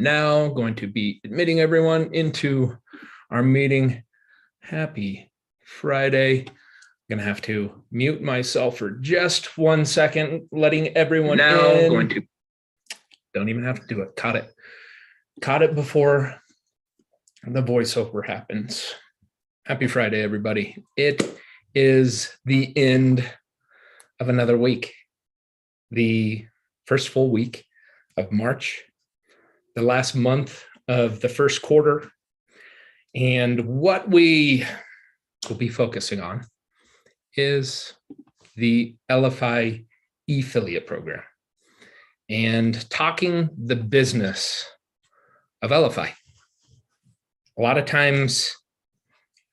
now going to be admitting everyone into our meeting. Happy Friday. I'm going to have to mute myself for just 1 second, letting everyone now in. Don't even have to do it. Caught it before the voiceover happens. Happy Friday, everybody. It is the end of another week. The first full week of March, the last month of the first quarter. And what we will be focusing on is the Elify e-ffiliate program and talking the business of Elify. A lot of times,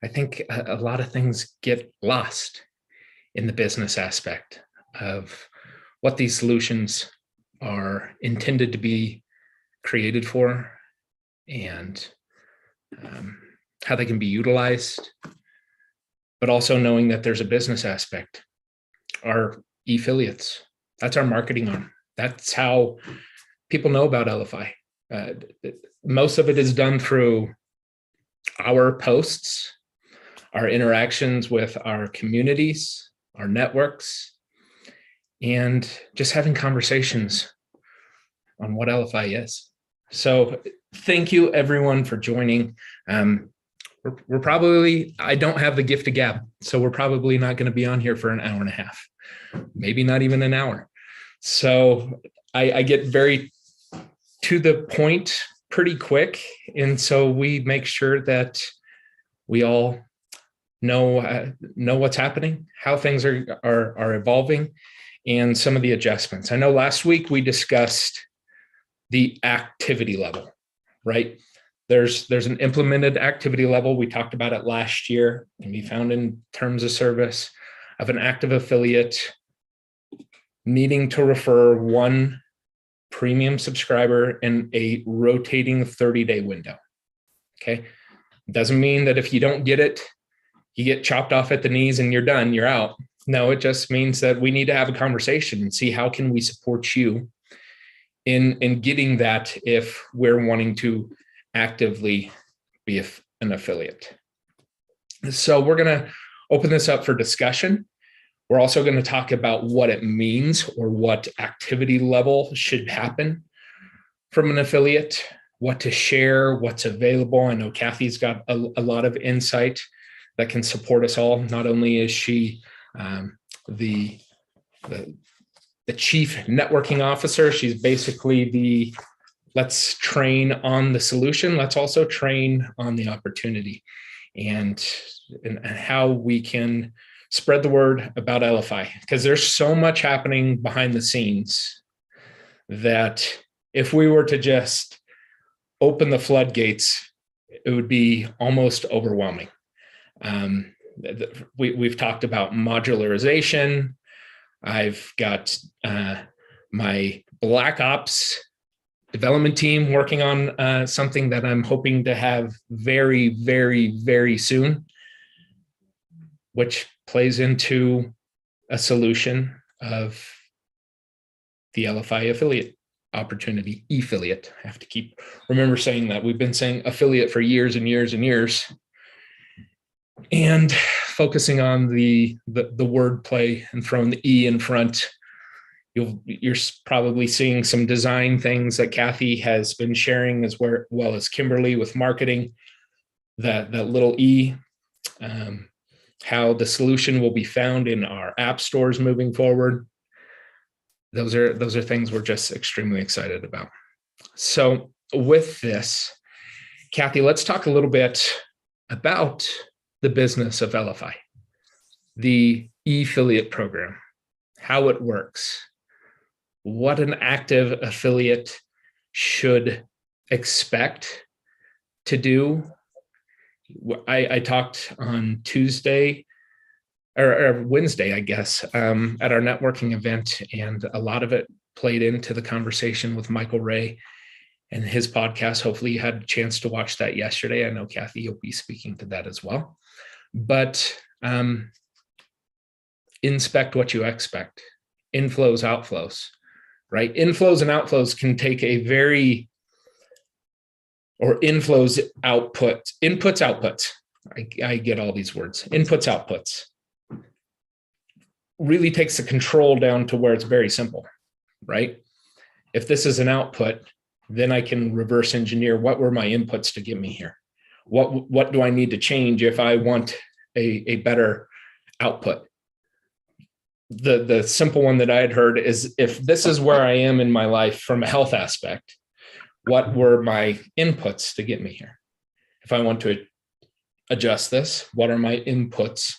I think a lot of things get lost in the business aspect of what these solutions are intended to be created for and how they can be utilized, but also knowing that there's a business aspect. Our e-ffiliates, that's our marketing arm. That's how people know about Elify. Most of it is done through our posts, our interactions with our communities, our networks, and just having conversations on what Elify is. So thank you everyone for joining. We're probably, I don't have the gift of gab, so we're probably not going to be on here for an hour and a half, maybe not even an hour. So I get very to the point pretty quick. And so we make sure that we all know what's happening, how things are evolving, and some of the adjustments. I know last week we discussed the activity level, right? There's an implemented activity level. We talked about it last year, can be found in terms of service of an active affiliate needing to refer one premium subscriber in a rotating 30-day window. Okay. Doesn't mean that if you don't get it, you get chopped off at the knees and you're done, you're out. No, it just means that we need to have a conversation and see how can we support you in getting that if we're wanting to actively be an affiliate. So we're going to open this up for discussion. We're also going to talk about what it means or what activity level should happen from an affiliate, what to share, what's available. I know Kathy's got a lot of insight that can support us all. Not only is she the chief networking officer, she's basically the let's train on the solution, let's also train on the opportunity and how we can spread the word about Elify, because there's so much happening behind the scenes that if we were to just open the floodgates, it would be almost overwhelming. We've talked about modularization. I've got my Black Ops development team working on something that I'm hoping to have very, very, very soon, which plays into a solution of the Elify affiliate opportunity, e-ffiliate. I have to remember saying that. We've been saying affiliate for years and years and years, and focusing on the word play and throwing the E in front. You're probably seeing some design things that Kathy has been sharing as well as Kimberly with marketing, that little E, how the solution will be found in our app stores moving forward. Those are things we're just extremely excited about. So with this, Kathy, let's talk a little bit about the business of Elify, the e-ffiliate program, how it works, what an active affiliate should expect to do. I talked on Tuesday or Wednesday, I guess, at our networking event, and a lot of it played into the conversation with Michael Ray and his podcast. Hopefully you had a chance to watch that yesterday. I know Kathy, you'll be speaking to that as well. But inspect what you expect. Inflows, outflows, right? Inflows and outflows can take a very or inflows, outputs, inputs, outputs. I get all these words, inputs, outputs. Really takes the control down to where it's very simple, right? If this is an output, then I can reverse engineer what were my inputs to get me here. What do I need to change if I want a better output? The simple one that I had heard is, if this is where I am in my life from a health aspect, what were my inputs to get me here? If I want to adjust this, what are my inputs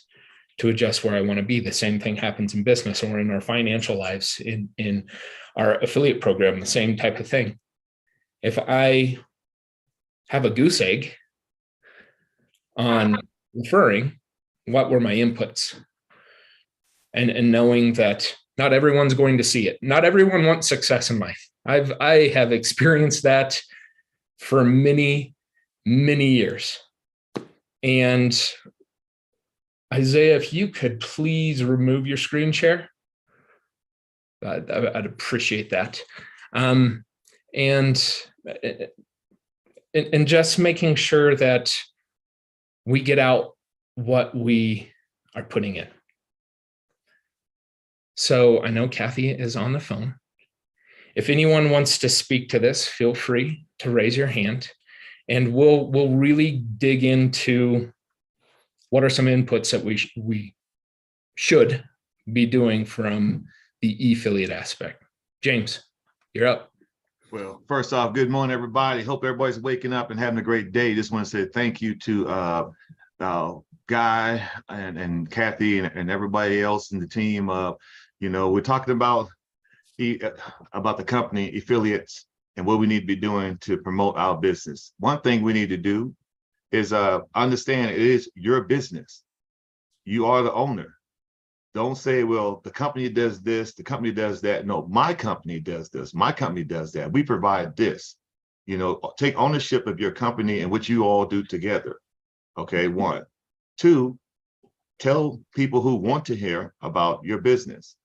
to adjust where I want to be? The same thing happens in business or in our financial lives, in our affiliate program, the same type of thing. If I have a goose egg on referring, what were my inputs? And knowing that not everyone's going to see it. Not everyone wants success in life. I have experienced that for many, many years. And Isaiah, if you could please remove your screen share, I'd appreciate that. And just making sure that we get out what we are putting in. So I know Kathy is on the phone. If anyone wants to speak to this, feel free to raise your hand, and we'll really dig into what are some inputs that we should be doing from the e-affiliate aspect. James, you're up. Well, first off, good morning, everybody. Hope everybody's waking up and having a great day. Just want to say thank you to Guy and Kathy and everybody else in the team. We're talking about the company e-ffiliates and what we need to be doing to promote our business. One thing we need to do is understand it is your business. You are the owner. Don't say, well, the company does this, the company does that. No, my company does this, my company does that. We provide this. Take ownership of your company and what you all do together. Okay, 1. 2, tell people who want to hear about your business.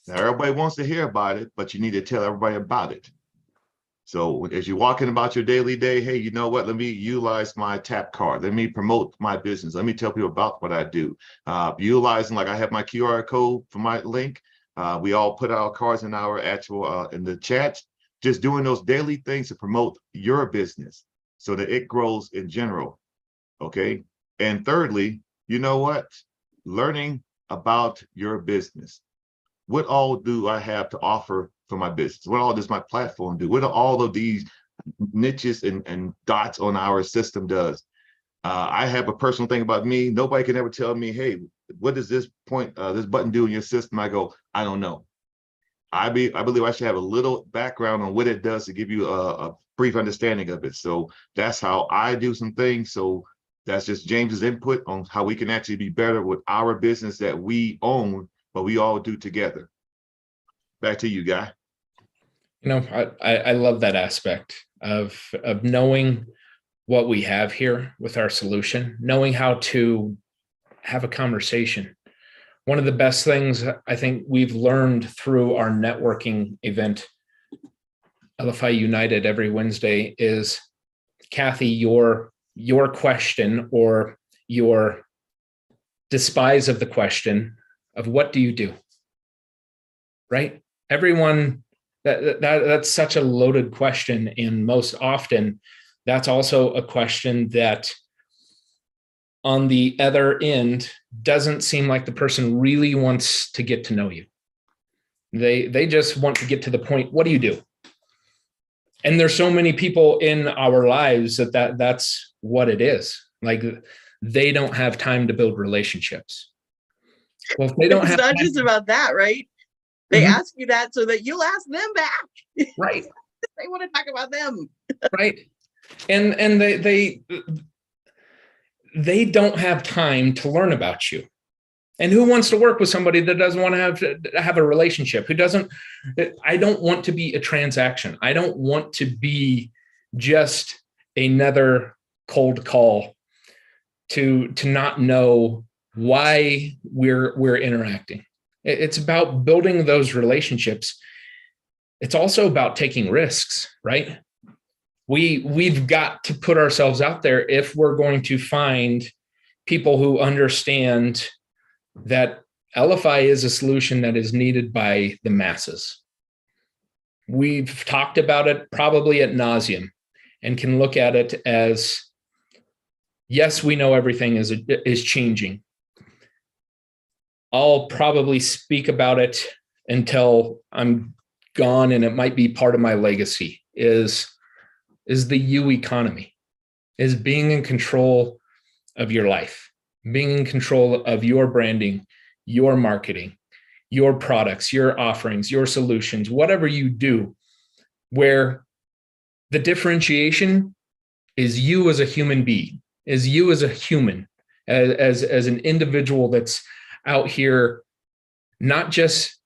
Now, everybody wants to hear about it, but you need to tell everybody about it. So as you're walking about your daily day, hey, you know what? Let me utilize my tap card. Let me promote my business. Let me tell people about what I do. Utilizing, like I have my QR code for my link. We all put our cards in our actual, in the chat, just doing those daily things to promote your business so that it grows in general. Okay. And thirdly, you know what? Learning about your business. What all do I have to offer for my business? What all does my platform do? What are all of these niches and dots on our system does? I have a personal thing about me. Nobody can ever tell me, hey, what does this button do in your system? I go, I don't know. I believe I should have a little background on what it does to give you a brief understanding of it. So that's how I do some things. So that's just James's input on how we can actually be better with our business that we own, but we all do together. Back to you, Guy. I love that aspect of knowing what we have here with our solution, knowing how to have a conversation. One of the best things I think we've learned through our networking event, Elify United, every Wednesday, is, Kathy, your question or your despise of the question of what do you do, right? Everyone, that's such a loaded question, and most often that's also a question that on the other end doesn't seem like the person really wants to get to know you. They just want to get to the point, what do you do? And there's so many people in our lives that's what it is. Like, they don't have time to build relationships. Well, if they don't it's have not time, just about that, right? They ask you that so that you'll ask them back. right? They want to talk about them. Right. And they don't have time to learn about you. And who wants to work with somebody that doesn't want to have a relationship? I don't want to be a transaction. I don't want to be just another cold call to not know why we're interacting. It's about building those relationships. It's also about taking risks, right? we've got to put ourselves out there if we're going to find people who understand that Elify is a solution that is needed by the masses. We've talked about it probably ad nauseum and can look at it as, yes, we know everything is changing. I'll probably speak about it until I'm gone, and it might be part of my legacy, is the you economy, is being in control of your life, being in control of your branding, your marketing, your products, your offerings, your solutions, whatever you do, where the differentiation is you as a human being, is you as a human, as an individual that's out here, not just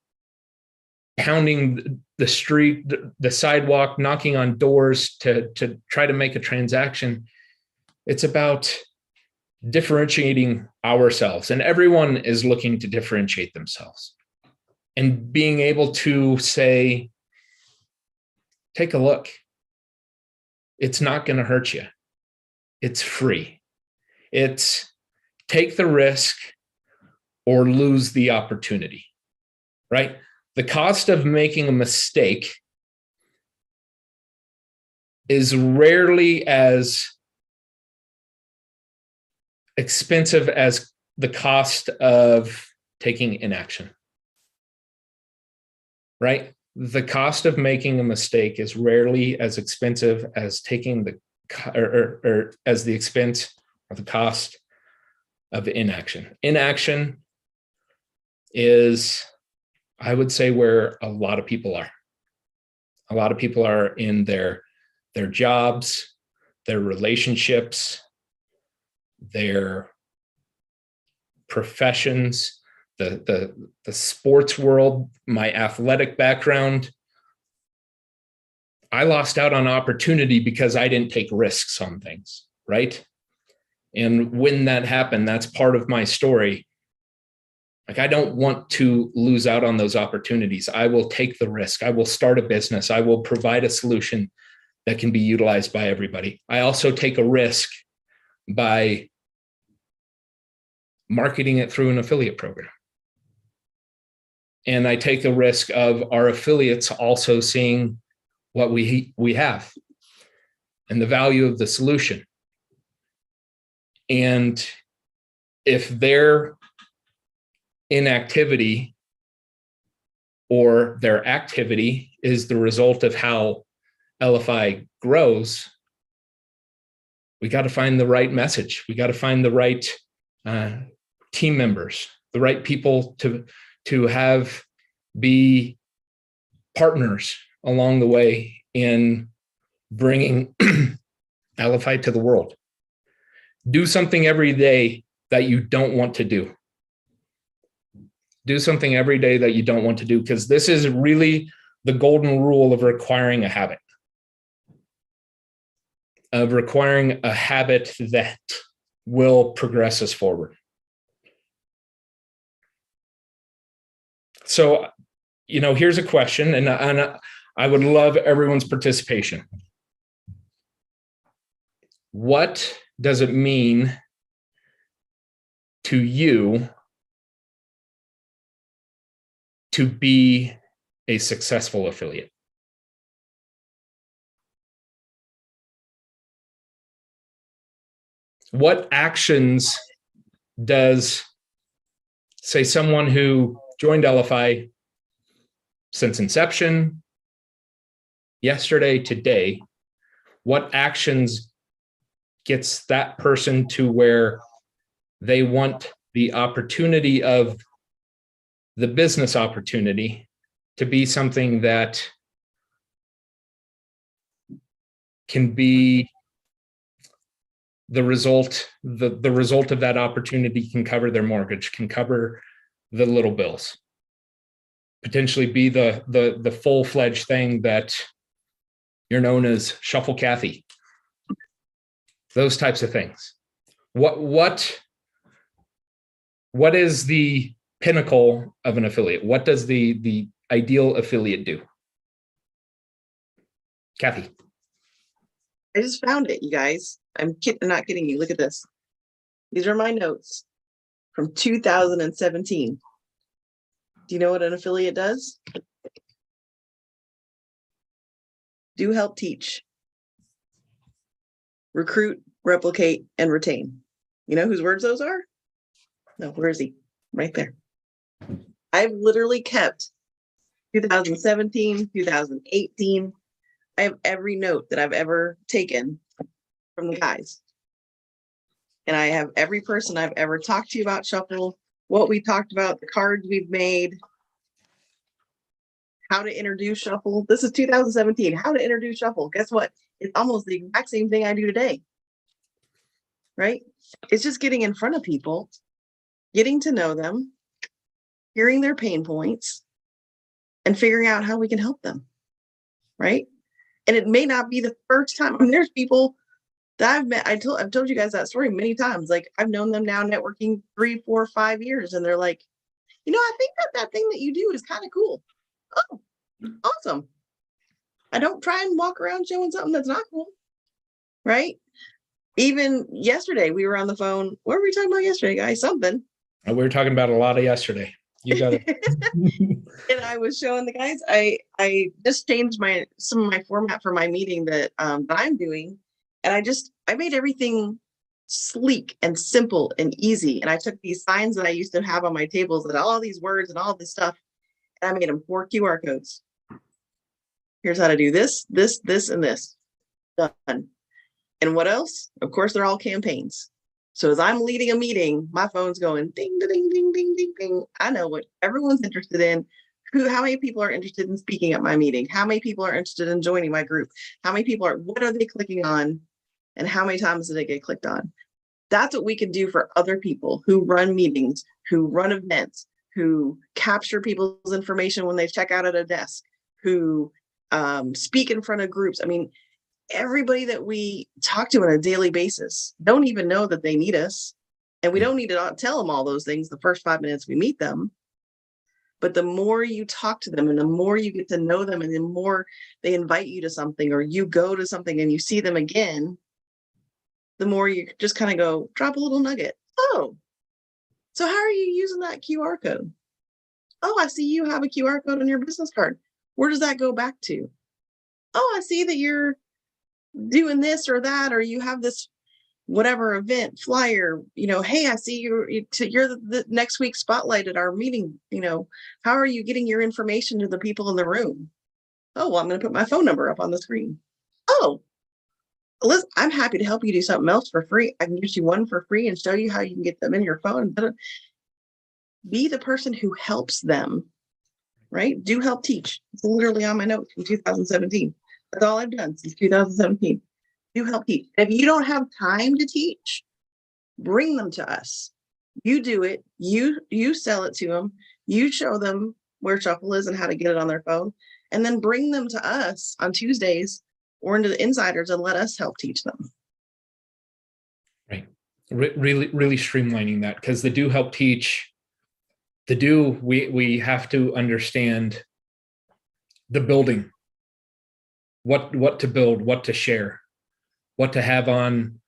pounding the street, the sidewalk, knocking on doors to try to make a transaction. It's about differentiating ourselves, and everyone is looking to differentiate themselves and being able to say, take a look. It's not going to hurt you. It's free. It's take the risk or lose the opportunity, right? The cost of making a mistake is rarely as expensive as the cost of taking inaction, right? The cost of making a mistake is rarely as expensive as taking or as the expense or the cost of inaction. Inaction is, I would say, where a lot of people are. A lot of people are in their jobs, their relationships, their professions, the sports world, my athletic background. I lost out on opportunity because I didn't take risks on things, right? And when that happened, that's part of my story. Like, I don't want to lose out on those opportunities. I will take the risk. I will start a business. I will provide a solution that can be utilized by everybody. I also take a risk by marketing it through an affiliate program. And I take the risk of our affiliates also seeing what we have and the value of the solution. And if their inactivity or their activity is the result of how Elify grows, we got to find the right message. We got to find the right team members, the right people to have be partners along the way in bringing Elify to the world. Do something every day that you don't want to do. Do something every day that you don't want to do, because this is really the golden rule of requiring a habit. Of requiring a habit that will progress us forward. So, here's a question, and I would love everyone's participation. What does it mean to you to be a successful affiliate? What actions does, say, someone who joined Elify since inception, yesterday, today, what actions gets that person to where they want the opportunity of the business opportunity to be something that can be the result of that opportunity can cover their mortgage, can cover the little bills, potentially be the full-fledged thing that you're known as Shuffle Kathy. Those types of things. What is the pinnacle of an affiliate? What does the ideal affiliate do? Kathy. I just found it, you guys. I'm not kidding you. Look at this. These are my notes from 2017. Do you know what an affiliate does? Do, help, teach, recruit, replicate, and retain. You know whose words those are? No, where is he? Right there. I've literally kept 2017, 2018. I have every note that I've ever taken from the guys. And I have every person I've ever talked to about Shuffle, what we talked about, the cards we've made, how to introduce Shuffle. This is 2017, how to introduce Shuffle. Guess what? It's almost the exact same thing I do today. Right? It's just getting in front of people, getting to know them, hearing their pain points, and figuring out how we can help them. Right? And it may not be the first time. I mean, there's people that I've met. I've told you guys that story many times. Like, I've known them now networking 3, 4, 5 years, and they're like, I think that thing that you do is kind of cool. Oh, awesome. I don't try and walk around showing something that's not cool. Right? Even yesterday, we were on the phone. What were we talking about yesterday, guys? Something. We were talking about a lot of yesterday. You got it. And I was showing the guys. I just changed some of my format for my meeting that I'm doing, and I made everything sleek and simple and easy. And I took these signs that I used to have on my tables and all these words and all this stuff, and I made them 4 QR codes. Here's how to do this, this, this, and this. Done. And what else? Of course, they're all campaigns. So as I'm leading a meeting, my phone's going ding, ding, ding, ding, ding, ding. I know what everyone's interested in. How many people are interested in speaking at my meeting? How many people are interested in joining my group? How many people what are they clicking on? And how many times did they get clicked on? That's what we can do for other people who run meetings, who run events, who capture people's information when they check out at a desk, who speak in front of groups. I mean, everybody that we talk to on a daily basis don't even know that they need us. And we don't need to tell them all those things the first 5 minutes we meet them. But the more you talk to them and the more you get to know them and the more they invite you to something or you go to something and you see them again, the more you just kind of go, drop a little nugget. Oh, so how are you using that QR code? Oh, I see you have a QR code on your business card. Where does that go back to? Oh, I see that you're doing this or that, or you have this whatever event flyer, hey, I see you're the next week spotlight at our meeting. How are you getting your information to the people in the room? Oh, well, I'm going to put my phone number up on the screen. Oh, listen, I'm happy to help you do something else for free. I can give you one for free and show you how you can get them in your phone. Be the person who helps them, right? Do, help, teach. It's literally on my notes from 2017. That's all I've done since 2017. Do, help, teach. If you don't have time to teach, bring them to us. You do it. You sell it to them. You show them where Shuffle is and how to get it on their phone, and then bring them to us on Tuesdays or into the insiders and let us help teach them. Right. Really streamlining that, because the do, help, teach. The do, we have to understand the building. What to build, what to share, what to have on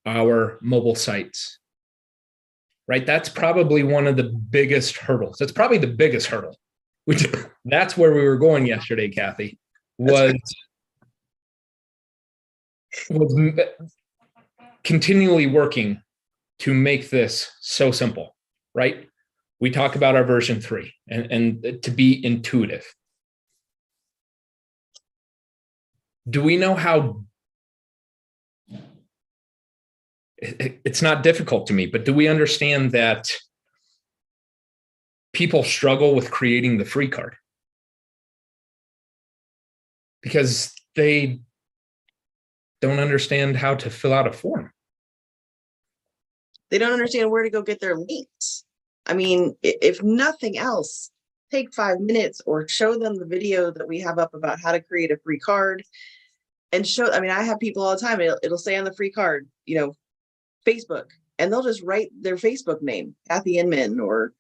our mobile sites, right? That's probably one of the biggest hurdles. That's probably the biggest hurdle, which that's where we were going yesterday, Kathy, was continually working to make this so simple, right? We talk about our version 3 and to be intuitive. Do we know how? It's not difficult to me, but do we understand that people struggle with creating the free card? Because they don't understand how to fill out a form. They don't understand where to go get their links. I mean, if nothing else, take 5 minutes or show them the video that we have up about how to create a free card. And show, I mean, I have people all the time, it'll say on the free card, Facebook, and they'll just write their Facebook name, Kathy Inman, or,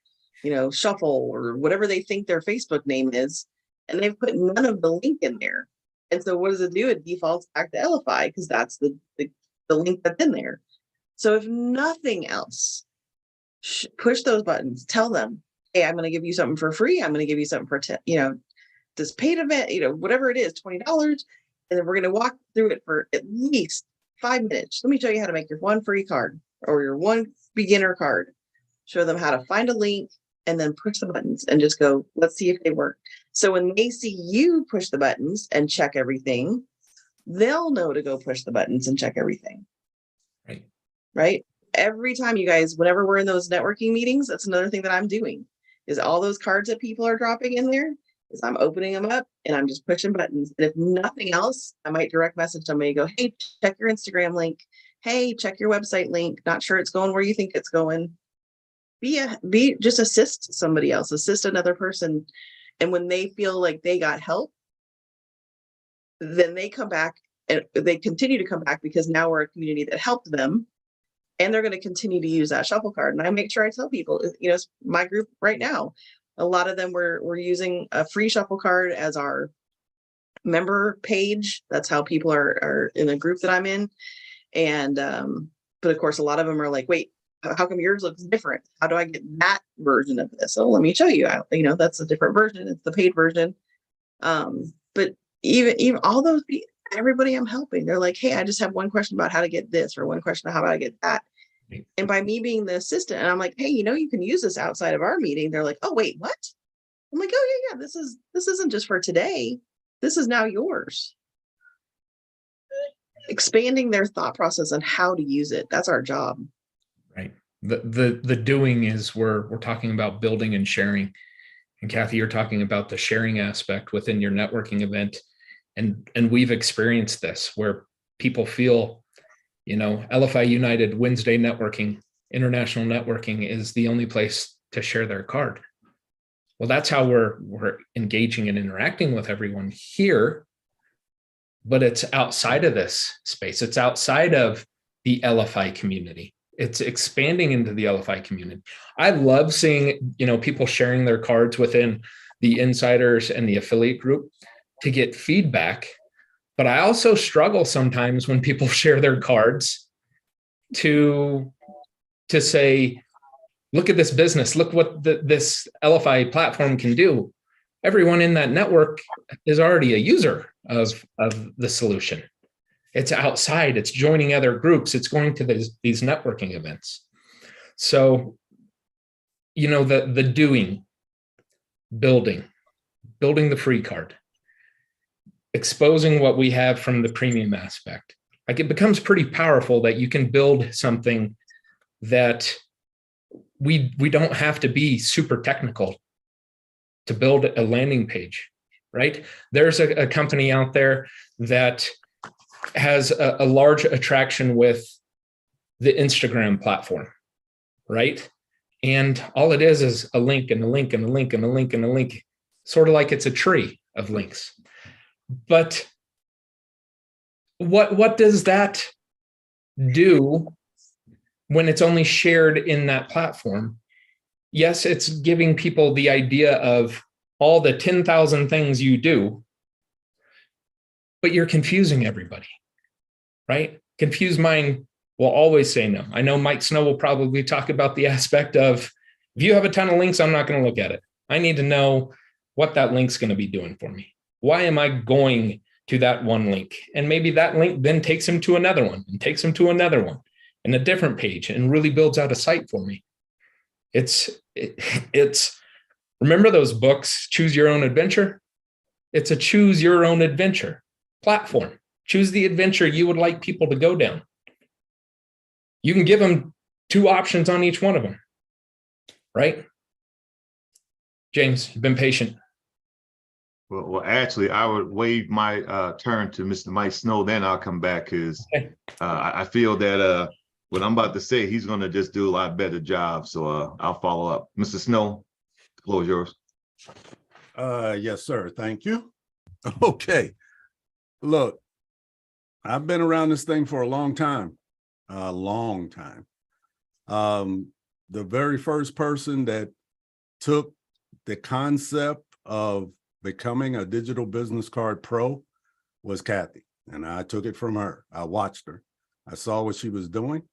Shuffle, or whatever they think their Facebook name is. And they've put none of the link in there. And so what does it do? It defaults back to Elify because that's the link that's in there. So if nothing else, push those buttons, tell them, hey, I'm going to give you something for free. I'm going to give you something for, this paid event, whatever it is, $20. And then we're going to walk through it for at least 5 minutes. Let me show you how to make your one free card or your one beginner card. Show them how to find a link and then push the buttons and just go, let's see if they work. So when they see you push the buttons and check everything, they'll know to go push the buttons and check everything. Right? Every time, you guys, whenever we're in those networking meetings, that's another thing that I'm doing is all those cards that people are dropping in there is I'm opening them up and I'm just pushing buttons. And if nothing else, I might direct message somebody, go, hey, check your Instagram link. Hey, check your website link. Not sure it's going where you think it's going. Just assist somebody else, assist another person. And when they feel like they got help, then they come back and they continue to come back because now we're a community that helped them. And they're going to continue to use that shuffle card. And I make sure I tell people, it's my group right now. A lot of them we're using a free shuffle card as our member page. That's how people are in a group that I'm in. And but of course, a lot of them are like, wait, how come yours looks different? How do I get that version of this? Oh, let me show you. That's a different version. It's the paid version. But even all those people, everybody I'm helping, they're like, hey, I just have one question about how to get this or one question about how to get that. And by me being the assistant, and I'm like, hey, you can use this outside of our meeting. They're like, oh, wait, what? I'm like, oh, yeah, this isn't just for today. This is now yours. Expanding their thought process on how to use it. That's our job. Right. The doing is we're talking about building and sharing. And Kathy, you're talking about the sharing aspect within your networking event. And we've experienced this where people feel, Elify United Wednesday networking, international networking is the only place to share their card. Well, that's how we're engaging and interacting with everyone here, but it's outside of this space. It's outside of the Elify community. It's expanding into the Elify community. I love seeing, people sharing their cards within the insiders and the affiliate group to get feedback. But I also struggle sometimes when people share their cards to say, look at this business, look what this Elify platform can do. Everyone in that network is already a user of the solution. It's outside, it's joining other groups, it's going to these networking events. So, the doing, building the free card, exposing what we have from the premium aspect. Like, it becomes pretty powerful that you can build something that we don't have to be super technical to build a landing page, right? There's a company out there that has a large attraction with the Instagram platform, right? And all it is a link and a link and a link and a link and a link, sort of like it's a tree of links. But what does that do when it's only shared in that platform? Yes, it's giving people the idea of all the 10,000 things you do, but you're confusing everybody, right? Confused mind will always say no. I know Mike Snow will probably talk about the aspect of, if you have a ton of links, I'm not going to look at it. I need to know what that link's going to be doing for me. Why am I going to that one link? And maybe that link then takes him to another one and takes him to another one and a different page and really builds out a site for me. It's remember those books, Choose Your Own Adventure? It's a choose your own adventure platform. Choose the adventure you would like people to go down. You can give them 2 options on each one of them, right? James, you've been patient. Well, actually, I would waive my turn to Mr. Mike Snow, then I'll come back because I feel that what I'm about to say, he's going to just do a lot better job. So I'll follow up. Mr. Snow, the floor is yours. Yes, sir. Thank you. Okay. Look, I've been around this thing for a long time. The very first person that took the concept of becoming a digital business card pro was Kathy. And I took it from her. I watched her. I saw what she was doing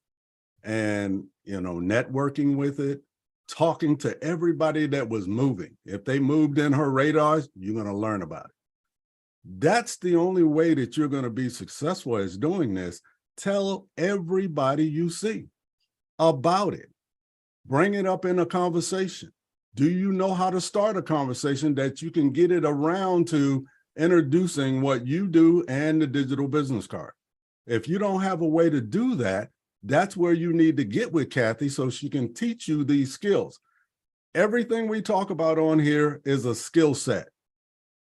and, networking with it, talking to everybody that was moving. If they moved in her radars, you're going to learn about it. That's the only way that you're going to be successful as doing this. Tell everybody you see about it. Bring it up in a conversation. Do you know how to start a conversation that you can get it around to introducing what you do and the digital business card? If you don't have a way to do that, that's where you need to get with Kathy so she can teach you these skills. Everything we talk about on here is a skill set.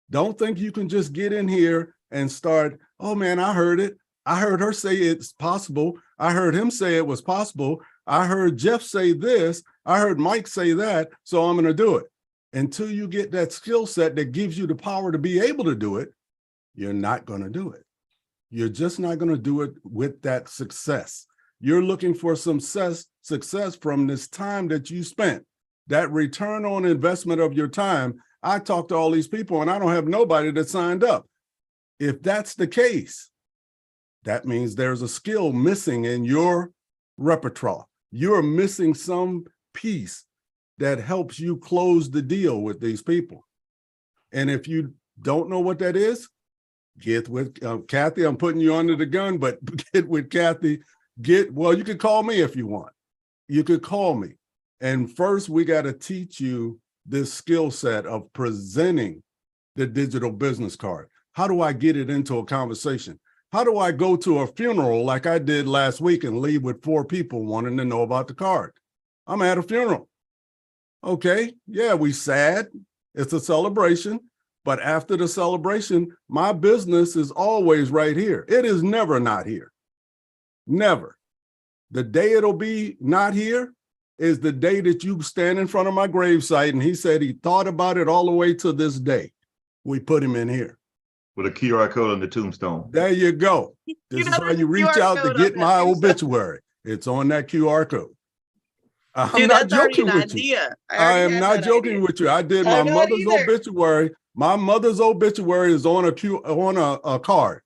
Don't think you can just get in here and start, oh man, I heard it. I heard her say it's possible. I heard him say it was possible. I heard Jeff say this. I heard Mike say that. So I'm going to do it. Until you get that skill set that gives you the power to be able to do it, you're not going to do it. You're just not going to do it with that success. You're looking for some success from this time that you spent, that return on investment of your time. I talked to all these people and I don't have nobody that signed up. If that's the case, that means there's a skill missing in your repertoire. You're missing some piece that helps you close the deal with these people. And if you don't know what that is, get with Kathy. I'm putting you under the gun, but get with Kathy. You can call me if you want. You could call me. And first, we got to teach you this skill set of presenting the digital business card. How do I get it into a conversation? How do I go to a funeral like I did last week and leave with 4 people wanting to know about the card? I'm at a funeral. Okay, yeah, we sad. It's a celebration. But after the celebration, my business is always right here. It is never not here. Never. The day it'll be not here is the day that you stand in front of my gravesite and he said he thought about it all the way to this day. We put him in here. With a QR code on the tombstone. There you go. This is how you reach out to get my obituary. It's on that QR code. I'm not joking with you. I am not joking with you. I did my mother's obituary. My mother's obituary is on a card.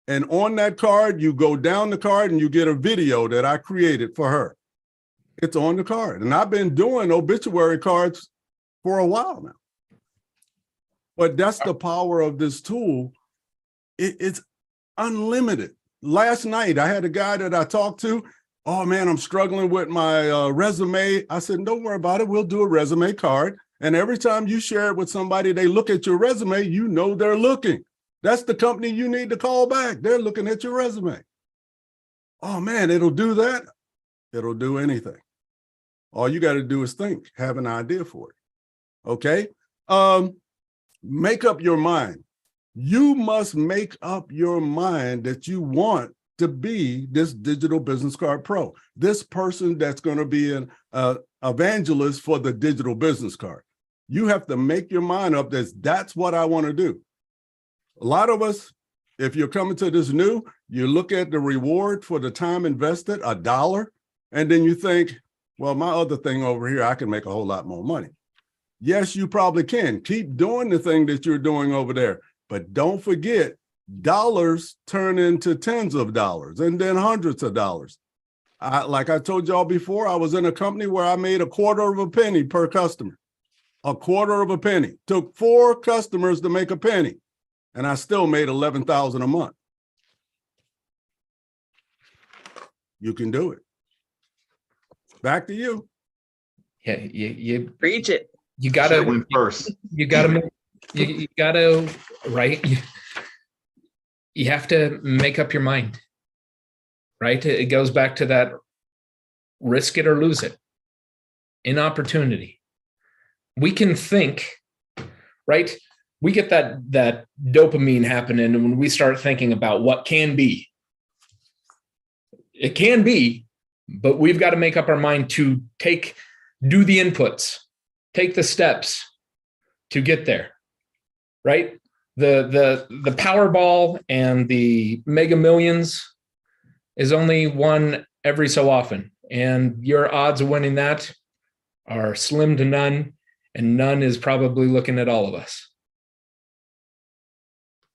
And on that card, you go down the card and you get a video that I created for her. It's on the card. And I've been doing obituary cards for a while now. But that's the power of this tool. It's unlimited. Last night, I had a guy that I talked to. Oh man, I'm struggling with my resume. I said, don't worry about it. We'll do a resume card. And every time you share it with somebody, they look at your resume, you know they're looking. That's the company you need to call back. They're looking at your resume. Oh man, it'll do that. It'll do anything. All you got to do is think, have an idea for it. Okay. Make up your mind. You must make up your mind that you want to be this digital business card pro, this person that's going to be an evangelist for the digital business card. You have to make your mind up that that's what I want to do. A lot of us, if you're coming to this new, you look at the reward for the time invested, $1, and then you think, well, my other thing over here, I can make a whole lot more money. Yes, you probably can. Keep doing the thing that you're doing over there. But don't forget, dollars turn into tens of dollars and then hundreds of dollars. Like I told y'all before, I was in a company where I made $0.25 penny per customer. $0.25 penny. Took 4 customers to make a penny. And I still made $11,000 a month. You can do it. Back to you. Yeah, you Preach it. You gotta win first. You gotta right. You have to make up your mind. Right. It goes back to that risk it or lose it. Inopportunity. We can think, right? We get that dopamine happening when we start thinking about what can be. It can be, but we've got to make up our mind to do the inputs, take the steps to get there, right? The Powerball and the Mega Millions is only won every so often, and your odds of winning that are slim to none, and none is probably looking at all of us.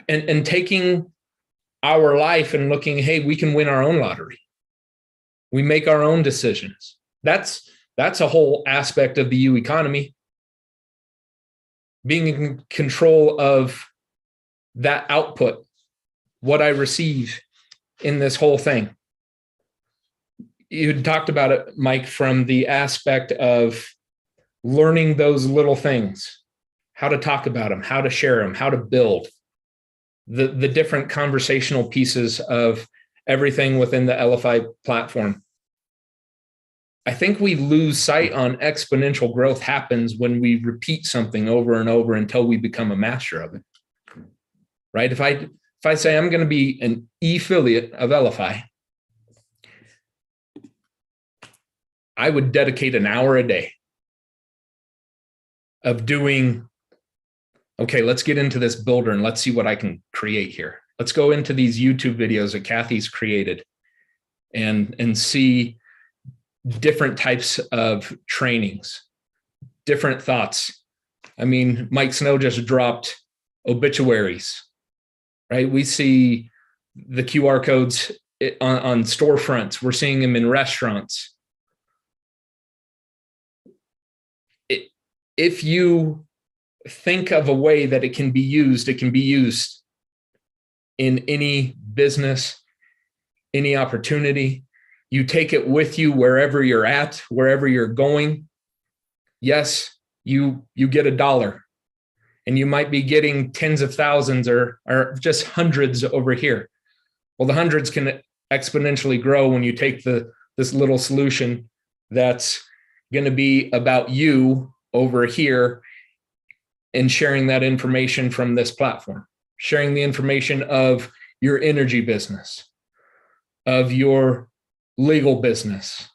And taking our life and looking, hey, we can win our own lottery. We make our own decisions. That's a whole aspect of the U economy. Being in control of that output, what I receive in this whole thing. You talked about it, Mike, from the aspect of learning those little things, how to talk about them, how to share them, how to build the different conversational pieces of everything within the Elify platform. I think we lose sight on exponential growth happens when we repeat something over and over until we become a master of it. Right? If I say I'm going to be an e-affiliate of Elify, I would dedicate an hour a day of doing, okay, let's get into this builder and let's see what I can create here. Let's go into these YouTube videos that Kathy's created and see different types of trainings, different thoughts. I mean, Mike Snow just dropped obituaries, right? We see the QR codes on storefronts. We're seeing them in restaurants. If you think of a way that it can be used in any business, any opportunity. You take it with you wherever you're at, wherever you're going. Yes, you get $1, and you might be getting tens of thousands or just hundreds over here. Well, the hundreds can exponentially grow when you take this little solution that's going to be about you over here and sharing that information from this platform, sharing the information of your energy business, of your legal business,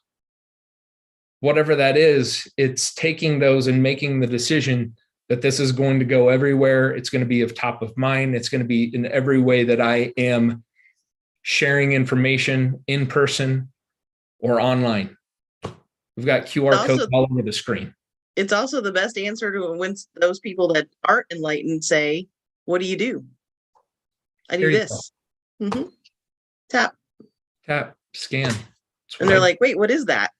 whatever that is. It's taking those and making the decision that this is going to go everywhere. It's going to be of top of mind. It's going to be in every way that I am sharing information in person or online. We've got QR codes all over the screen. It's also the best answer to when those people that aren't enlightened say, what do you do? I do this. Mm-hmm. Tap, scan. And they're like, wait, what is that?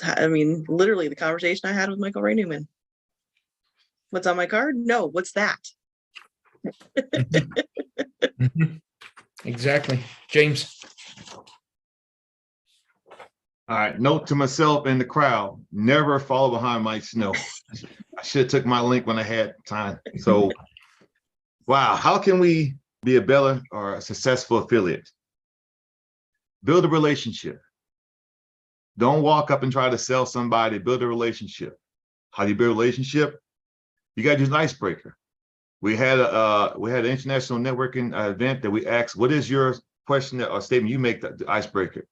I mean, literally the conversation I had with Michael Ray Newman. What's on my card? No, what's that? Mm-hmm. Exactly. James. All right, note to myself in the crowd, never follow behind Mike Snow. I should have took my link when I had time. So, wow, how can we be a better or a successful affiliate? Build a relationship. Don't walk up and try to sell somebody, build a relationship. How do you build a relationship? You got to use an icebreaker. We had an international networking event that we asked, what is your question or statement you make the icebreaker?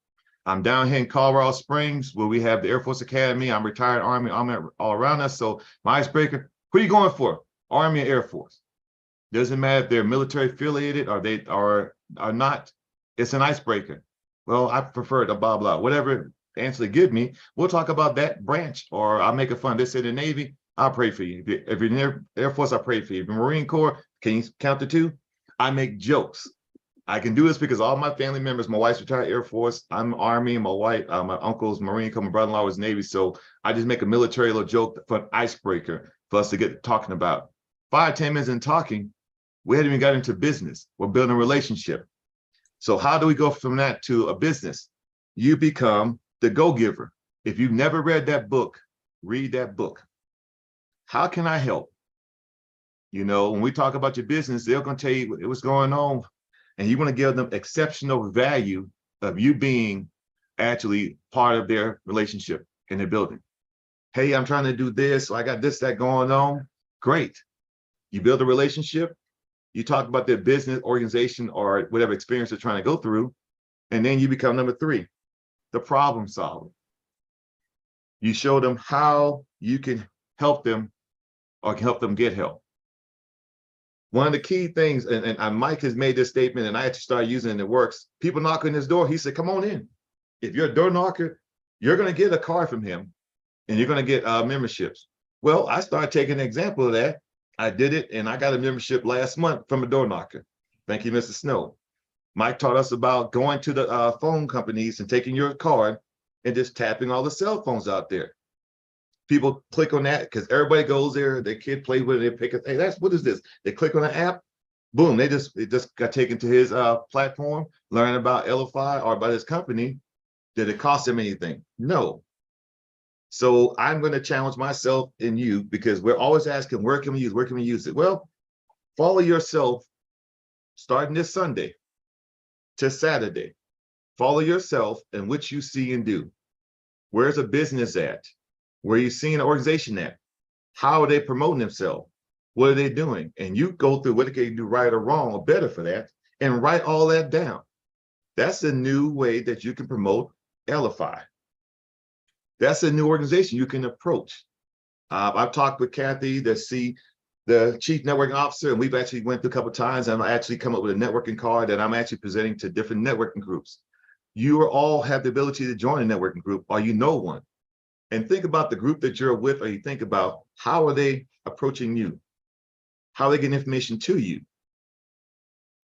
I'm down here in Colorado Springs where we have the Air Force Academy. I'm retired Army all around us. So my icebreaker, who are you going for? Army or Air Force? Doesn't matter if they're military affiliated or they are not. It's an icebreaker. Well, I prefer the blah, blah, whatever answer they give me. We'll talk about that branch, or I'll make it fun. They say the Navy, I'll pray for you. If you're in the Air Force, I'll pray for you. If you're Marine Corps, can you count to 2? I make jokes. I can do this because all my family members, my wife's retired Air Force, I'm Army, my wife, my uncle's Marine Corps, my brother-in-law was Navy. So I just make a military little joke for an icebreaker for us to get talking about. 5-10 minutes in talking, we hadn't even got into business. We're building a relationship. So how do we go from that to a business? You become the go-giver. If you've never read that book, read that book. How can I help? You know, when we talk about your business, they're going to tell you what's going on. And you want to give them exceptional value of you being actually part of their relationship in their building. Hey, I'm trying to do this. So I got this, that going on. Great. You build a relationship. You talk about their business, organization, or whatever experience they're trying to go through. And then you become number 3, the problem solver. You show them how you can help them or can help them get help. One of the key things, and Mike has made this statement, and I actually started using it and it works. People knock on his door. He said, come on in. If you're a door knocker, you're going to get a card from him and you're going to get memberships. Well, I started taking an example of that. I did it and I got a membership last month from a door knocker. Thank you, Mr. Snow. Mike taught us about going to the phone companies and taking your card and just tapping all the cell phones out there. People click on that because everybody goes there, their kid play with it, they pick it, hey, what is this? They click on the app, boom, they just got taken to his platform, learn about Elify or about his company. Did it cost him anything? No. So I'm going to challenge myself and you, because we're always asking, where can we use it? Well, follow yourself starting this Sunday to Saturday. Follow yourself and what you see and do. Where's a business at? Where are you seeing an organization at? How are they promoting themselves? What are they doing? And you go through what they can do right or wrong or better for that and write all that down. That's a new way that you can promote Elify. That's a new organization you can approach. I've talked with Kathy, the Chief Networking Officer, and we've actually went through a couple of times, and I actually come up with a networking card that I'm actually presenting to different networking groups. You all have the ability to join a networking group, or you know one. And think about the group that you're with, or you think about how are they approaching you? How are they getting information to you?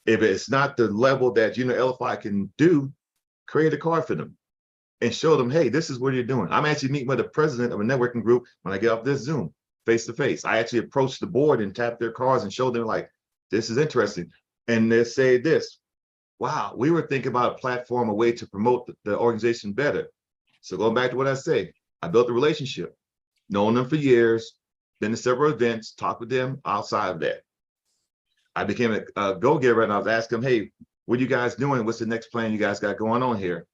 If it's not the level that Elify can do, create a card for them and show them, hey, this is what you're doing. I'm actually meeting with the president of a networking group when I get off this Zoom, face to face. I actually approach the board and tap their cards and show them, like, this is interesting. And they say this, wow, we were thinking about a platform, a way to promote the organization better. So going back to what I say, I built a relationship, known them for years, been to several events, talked with them outside of that. I became a go-getter, and I was asking them, hey, what are you guys doing? What's the next plan you guys got going on here?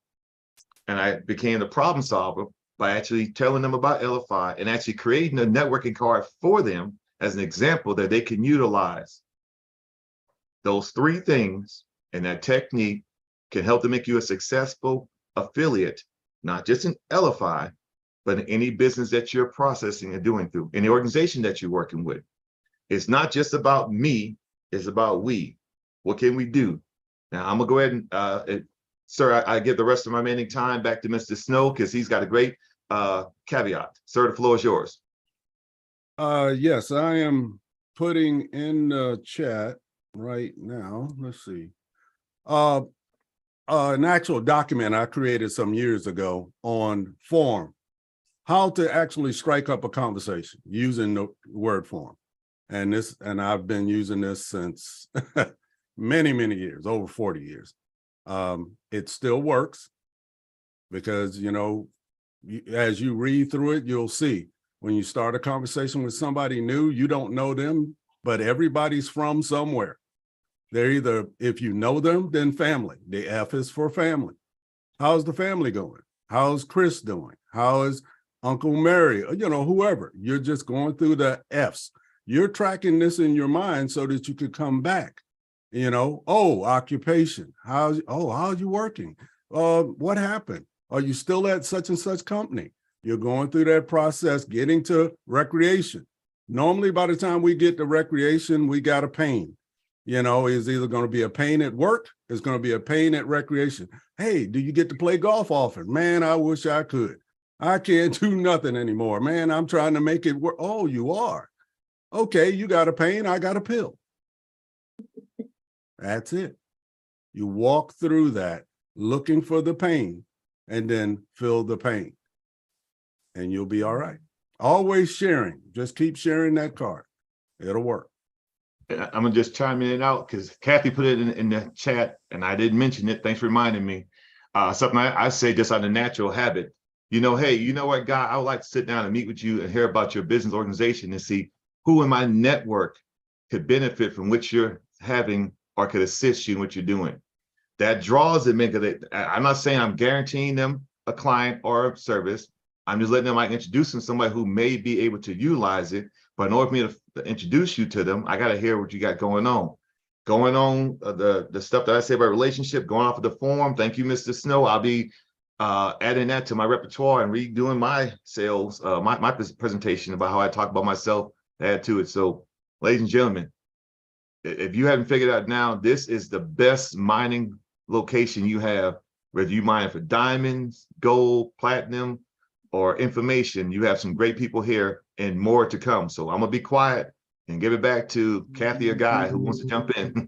And I became the problem solver by actually telling them about Elify and actually creating a networking card for them as an example that they can utilize. Those three things and that technique can help to make you a successful affiliate, not just in Elify, but in any business that you're processing and doing through, any organization that you're working with. It's not just about me, it's about we. What can we do? Now, I'm gonna go ahead and, sir, I give the rest of my remaining time back to Mr. Snow, because he's got a great caveat. Sir, the floor is yours. Yes, I am putting in the chat right now. Let's see. An actual document I created some years ago on form, how to actually strike up a conversation using the word form. And I've been using this since many, many years, over 40 years. It still works because, as you read through it, you'll see when you start a conversation with somebody new, you don't know them, but everybody's from somewhere. They're either, if you know them, then family. The F is for family. How's the family going? How's Chris doing? How is Uncle Mary? Whoever. You're just going through the F's. You're tracking this in your mind so that you could come back. Occupation. How's you working? What happened? Are you still at such and such company? You're going through that process, getting to recreation. Normally, by the time we get to recreation, we got a pain. It's either going to be a pain at work, it's going to be a pain at recreation. Hey, do you get to play golf often? Man, I wish I could. I can't do nothing anymore. Man, I'm trying to make it work. Oh, you are? Okay, you got a pain, I got a pill. That's it. You walk through that looking for the pain and then feel the pain. And you'll be all right. Always sharing. Just keep sharing that card. It'll work. I'm gonna just chime in and out because Kathy put it in the chat and I didn't mention it. Thanks for reminding me. Something I say just out of natural habit. Hey, you know what, Guy? I would like to sit down and meet with you and hear about your business organization and see who in my network could benefit from what you're having or could assist you in what you're doing. That draws them in. I'm not saying I'm guaranteeing them a client or a service. I'm just letting them introduce them to somebody who may be able to utilize it. But in order for me to introduce you to them, I got to hear what you got going on. The stuff that I say about relationship, going off of the form. Thank you, Mr. Snow. I'll be adding that to my repertoire and redoing my sales, my presentation about how I talk about myself, add to it. So, ladies and gentlemen, if you haven't figured out now, this is the best mining location you have. Whether you mine for diamonds, gold, platinum, or information, you have some great people here and more to come. So I'm gonna be quiet and give it back to Kathy or Guy who wants to jump in.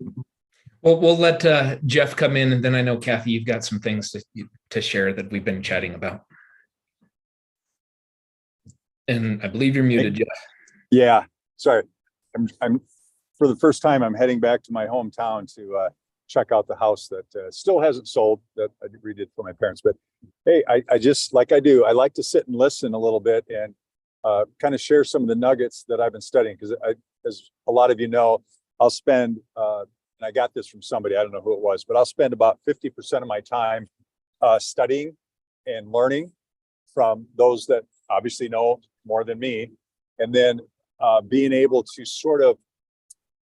Well, we'll let Jeff come in, and then I know Kathy, you've got some things to share that we've been chatting about. And I believe you're muted, Jeff. Yeah, sorry. I'm for the first time, I'm heading back to my hometown to check out the house that still hasn't sold, that I redid for my parents. But hey, I just, like I do, I like to sit and listen a little bit and kind of share some of the nuggets that I've been studying. Because as a lot of you know, I'll spend, and I got this from somebody, I don't know who it was, but I'll spend about 50% of my time studying and learning from those that obviously know more than me. And then being able to sort of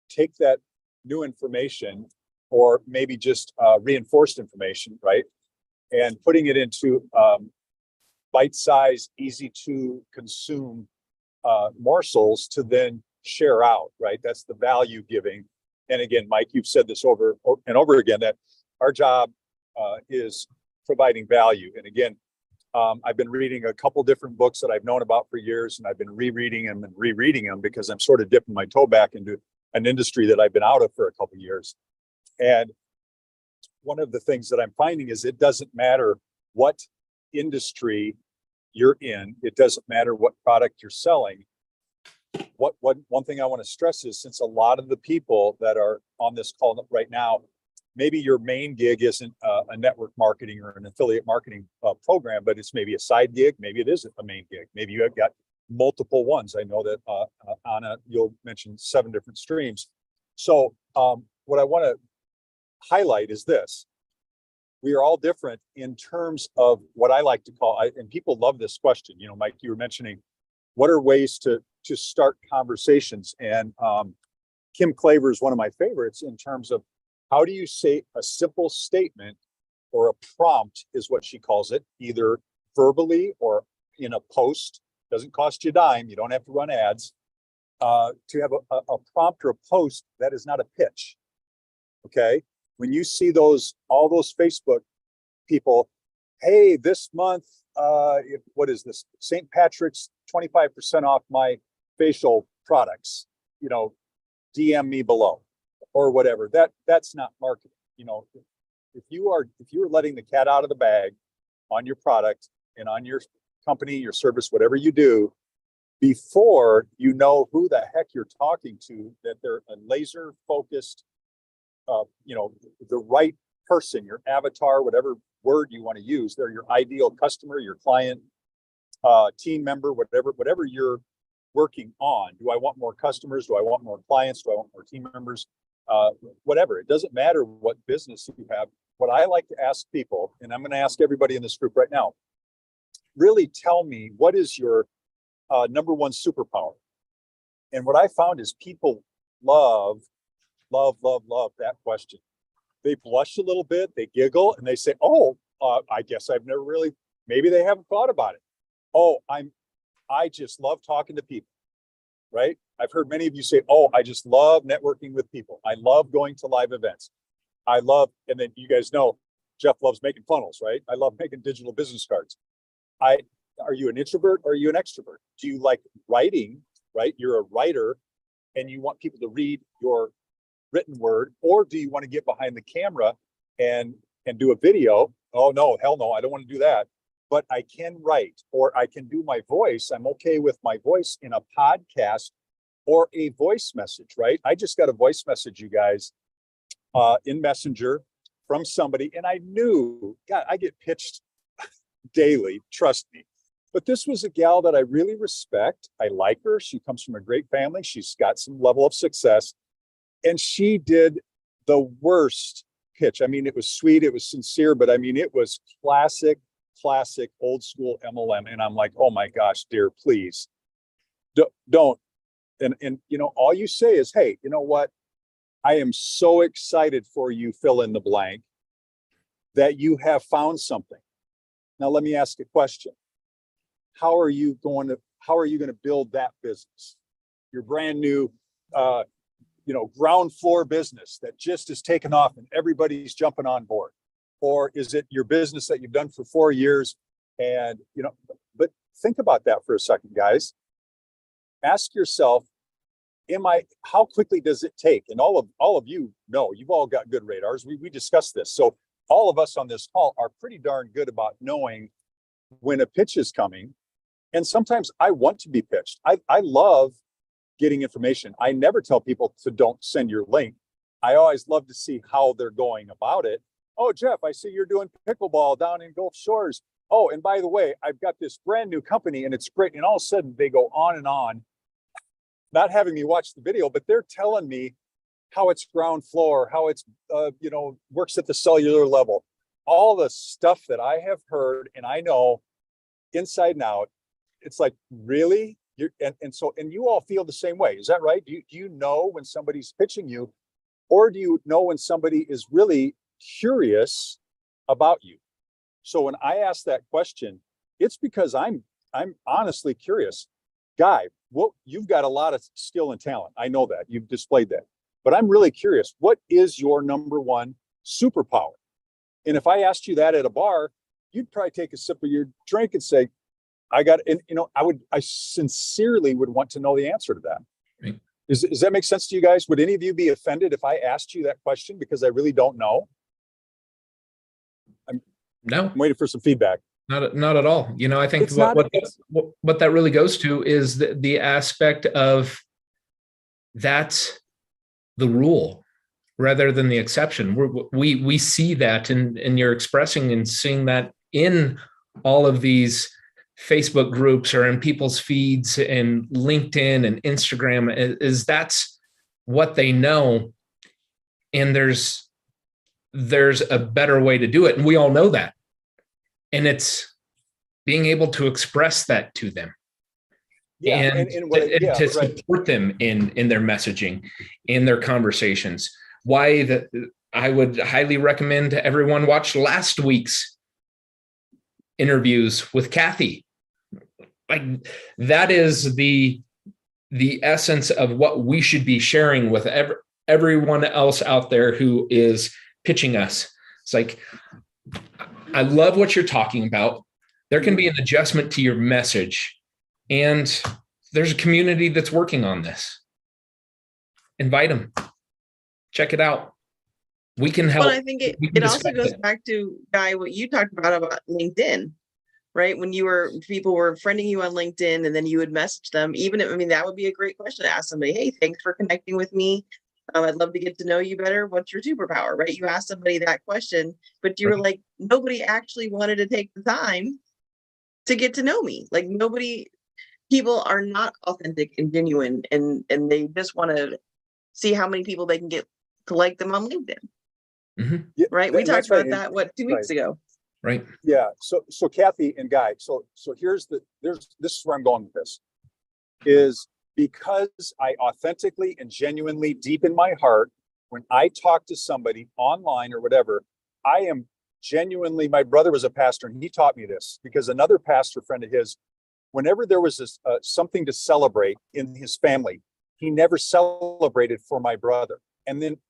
take that new information, or maybe just reinforced information, right? And putting it into bite-sized, easy to consume morsels to then share out, right? That's the value giving. And again, Mike, you've said this over and over again, that our job is providing value. And again, I've been reading a couple different books that I've known about for years, and I've been rereading them and rereading them because I'm sort of dipping my toe back into an industry that I've been out of for a couple of years. And one of the things that I'm finding is it doesn't matter what industry you're in, it doesn't matter what product you're selling. One thing I want to stress is, since a lot of the people that are on this call right now, maybe your main gig isn't a network marketing or an affiliate marketing program, but it's maybe a side gig. Maybe it isn't a main gig. Maybe you have got multiple ones. I know that Anna, you'll mention 7 different streams. So what I want to highlight is this: we are all different in terms of what I like to call, and people love this question. You know, Mike, you were mentioning what are ways to start conversations, and Kim Klaver is one of my favorites in terms of how do you say a simple statement, or a prompt is what she calls it, either verbally or in a post. Doesn't cost you a dime. You don't have to run ads. To have a prompt or a post that is not a pitch. Okay. When you see all those Facebook people, hey, this month, what is this? St. Patrick's 25% off my facial products, you know, DM me below or whatever. That's not marketing. You know, if you're letting the cat out of the bag on your product and on your company, your service, whatever you do, before you know who the heck you're talking to, that they're a laser focused, you know, the right person, your avatar, whatever word you want to use, they're your ideal customer, your client, team member, whatever you're working on. Do I want more customers? Do I want more clients? Do I want more team members? Whatever. It doesn't matter what business you have. What I like to ask people, and I'm going to ask everybody in this group right now, really tell me, what is your number one superpower? And what I found is people love that question. They blush a little bit, they giggle, and they say, oh, I guess I've never really, maybe they haven't thought about it. Oh, I just love talking to people, right? I've heard many of you say, oh, I just love networking with people. I love going to live events. I love, and then you guys know, Jeff loves making funnels, right? I love making digital business cards. Are you an introvert or are you an extrovert? Do you like writing, right? You're a writer and you want people to read your written word, or do you want to get behind the camera and do a video? Oh no, hell no, I don't want to do that. But I can write, or I can do my voice. I'm okay with my voice in a podcast or a voice message, right? I just got a voice message, you guys, in Messenger from somebody, and I knew, God, I get pitched daily, trust me. But this was a gal that I really respect. I like her. She comes from a great family. She's got some level of success. And she did the worst pitch. I mean, it was sweet, it was sincere, but I mean, it was classic old school MLM. And I'm like, oh my gosh, dear, please don't. And you know, all you say is, hey, you know what? I am so excited for you, fill in the blank, that you have found something. Now, let me ask a question. How are you going to build that business? Your brand new, you know, ground floor business that just is taken off and everybody's jumping on board? Or is it your business that you've done for 4 years? And, you know, but think about that for a second, guys. Ask yourself, how quickly does it take? And all of you know, you've all got good radars. We discussed this. So all of us on this call are pretty darn good about knowing when a pitch is coming. And sometimes I want to be pitched. I love getting information. I never tell people to don't send your link. I always love to see how they're going about it. Oh, Jeff, I see you're doing pickleball down in Gulf Shores. Oh, and by the way, I've got this brand new company and it's great. And all of a sudden they go on and on, not having me watch the video, but they're telling me how it's ground floor, how it's, works at the cellular level, all the stuff that I have heard and I know inside and out. It's like, really? And you all feel the same way. Is that right? Do you know when somebody's pitching you, or do you know when somebody is really curious about you? So when I ask that question, it's because I'm honestly curious. Guy, you've got a lot of skill and talent. I know that. You've displayed that. But I'm really curious, what is your number one superpower? And if I asked you that at a bar, you'd probably take a sip of your drink and say, I sincerely would want to know the answer to that. Right. Does that make sense to you guys? Would any of you be offended if I asked you that question because I really don't know? No, I'm waiting for some feedback. not at all. I think what that really goes to is the aspect of that's the rule rather than the exception. We see that, and you're expressing and seeing that in all of these Facebook groups or in people's feeds and LinkedIn and Instagram, is that's what they know. And there's a better way to do it. And we all know that. And it's being able to express that to them. Yeah, to support them in their messaging, in their conversations. I would highly recommend everyone watch last week's interviews with Kathy. Like, that is the essence of what we should be sharing with everyone else out there who is pitching us. It's like, I love what you're talking about. There can be an adjustment to your message, and there's a community that's working on this. Invite them. Check it out. We can help. Well, I think it also goes back to, Guy, what you talked about LinkedIn, right? When people were friending you on LinkedIn and then you would message them, that would be a great question to ask somebody. Hey, thanks for connecting with me. I'd love to get to know you better. What's your superpower, right? You asked somebody that question, but you were like, nobody actually wanted to take the time to get to know me. Like, people are not authentic and genuine, and they just want to see how many people they can get to like them on LinkedIn. Mm-hmm. Yeah, right? We talked about that, 2 weeks ago? Right. Yeah. So Kathy and Guy, so this is where I'm going with this, is because I authentically and genuinely, deep in my heart, when I talk to somebody online or whatever, I am genuinely, my brother was a pastor and he taught me this, because another pastor friend of his, whenever there was something to celebrate in his family, he never celebrated for my brother.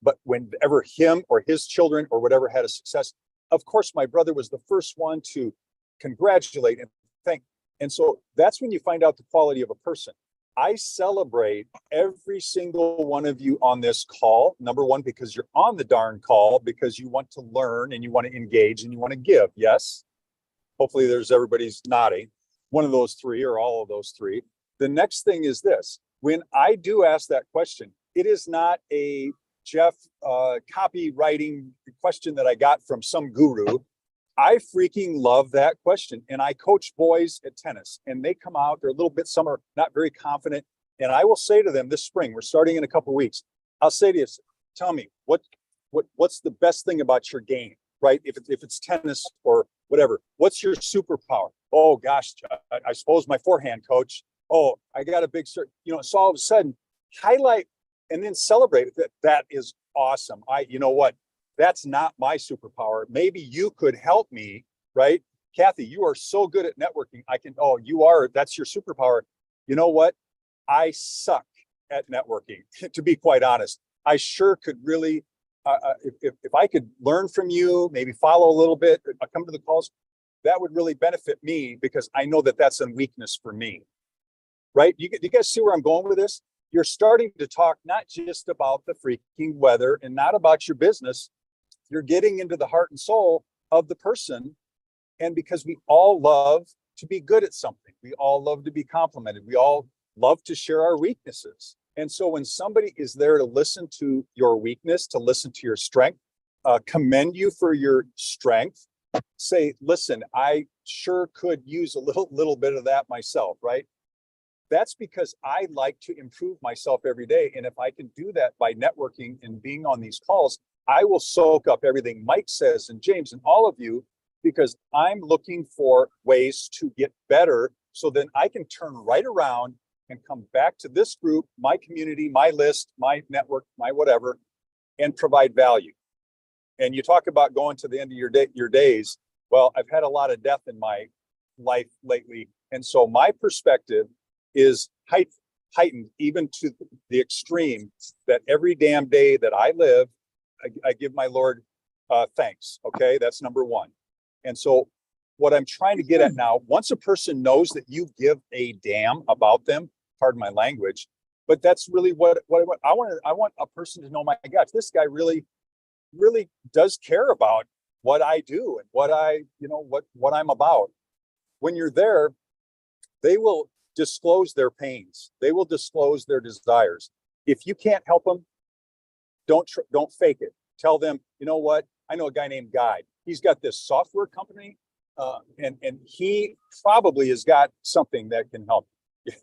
But whenever him or his children or whatever had a success, of course, my brother was the first one to congratulate and thank. And so that's when you find out the quality of a person. I celebrate every single one of you on this call. Number one, because you're on the darn call, because you want to learn and you want to engage and you want to give. Yes. Hopefully everybody's nodding. One of those three or all of those three. The next thing is this. When I do ask that question, it is not a Jeff copywriting question that I got from some guru. I freaking love that question. And I coach boys at tennis, and they come out, they're a little bit, some are not very confident. And I will say to them this spring, we're starting in a couple of weeks. I'll say to you, tell me what's the best thing about your game, right? If it's tennis or whatever, what's your superpower? Oh gosh, I suppose my forehand, coach. Oh, I got a big cert. So all of a sudden highlight and then celebrate that. That is awesome. You know what? That's not my superpower. Maybe you could help me, right? Kathy, you are so good at networking. That's your superpower. You know what? I suck at networking, to be quite honest. I sure could really, if I could learn from you, maybe follow a little bit, come to the calls, that would really benefit me, because I know that that's a weakness for me, right? You guys see where I'm going with this? you're starting to talk not just about the freaking weather and not about your business. You're getting into the heart and soul of the person. And because we all love to be good at something, we all love to be complimented, we all love to share our weaknesses. And so when somebody is there to listen to your weakness, to listen to your strength, commend you for your strength, say, listen, I sure could use a little bit of that myself, right? That's because I like to improve myself every day. And if I can do that by networking and being on these calls, I will soak up everything Mike says and James and all of you, because I'm looking for ways to get better so then I can turn right around and come back to this group, my community, my list, my network, my whatever, and provide value. And you talk about going to the end of your days. Well, I've had a lot of death in my life lately. And so my perspective is heightened even to the extreme that every damn day that I live, I give my Lord thanks. Okay, that's number one. And so what I'm trying to get at now, once a person knows that you give a damn about them, pardon my language, but that's really what I want. I want a person to know, my gosh, this guy really does care about what I do and what what I'm about. When you're there, they will disclose their pains. They will disclose their desires. If you can't help them, don't fake it. Tell them, you know what? I know a guy named Guy. He's got this software company, and he probably has got something that can help,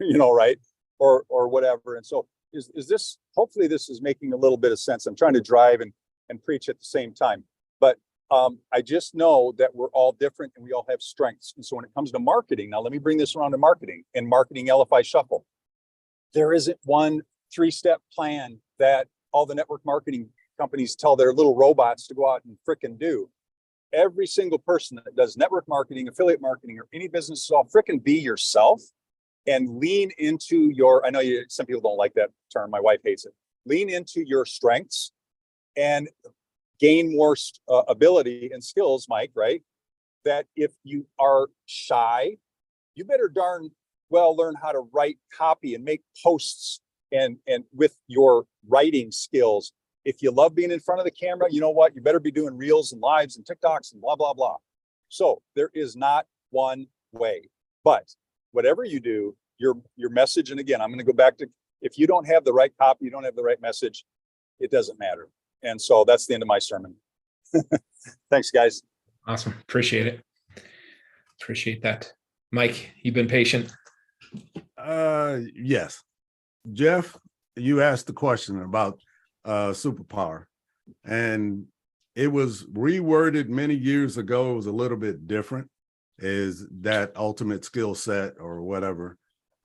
right? Or whatever. And so is this, hopefully this is making a little bit of sense. I'm trying to drive and preach at the same time. But I just know that we're all different and we all have strengths. And so when it comes to marketing, now let me bring this around to marketing and marketing Elify Shuffle. There isn't one 3-step plan that all the network marketing companies tell their little robots to go out and frickin' do. Every single person that does network marketing, affiliate marketing, or any business at all, frickin' be yourself and lean into your, I know some people don't like that term. My wife hates it. Lean into your strengths and gain more ability and skills, Mike, right? That if you are shy, you better darn well learn how to write copy and make posts and with your writing skills. If you love being in front of the camera, you know what? You better be doing reels and lives and TikToks and blah, blah, blah. So there is not one way, but whatever you do, your message, and again, I'm going to go back to, if you don't have the right copy, you don't have the right message, it doesn't matter. And so that's the end of my sermon. Thanks, guys. Awesome. Appreciate it. Appreciate that. Mike, you've been patient. Yes. Jeff, you asked the question about superpower, and it was reworded many years ago. It was a little bit different, is that ultimate skill set or whatever.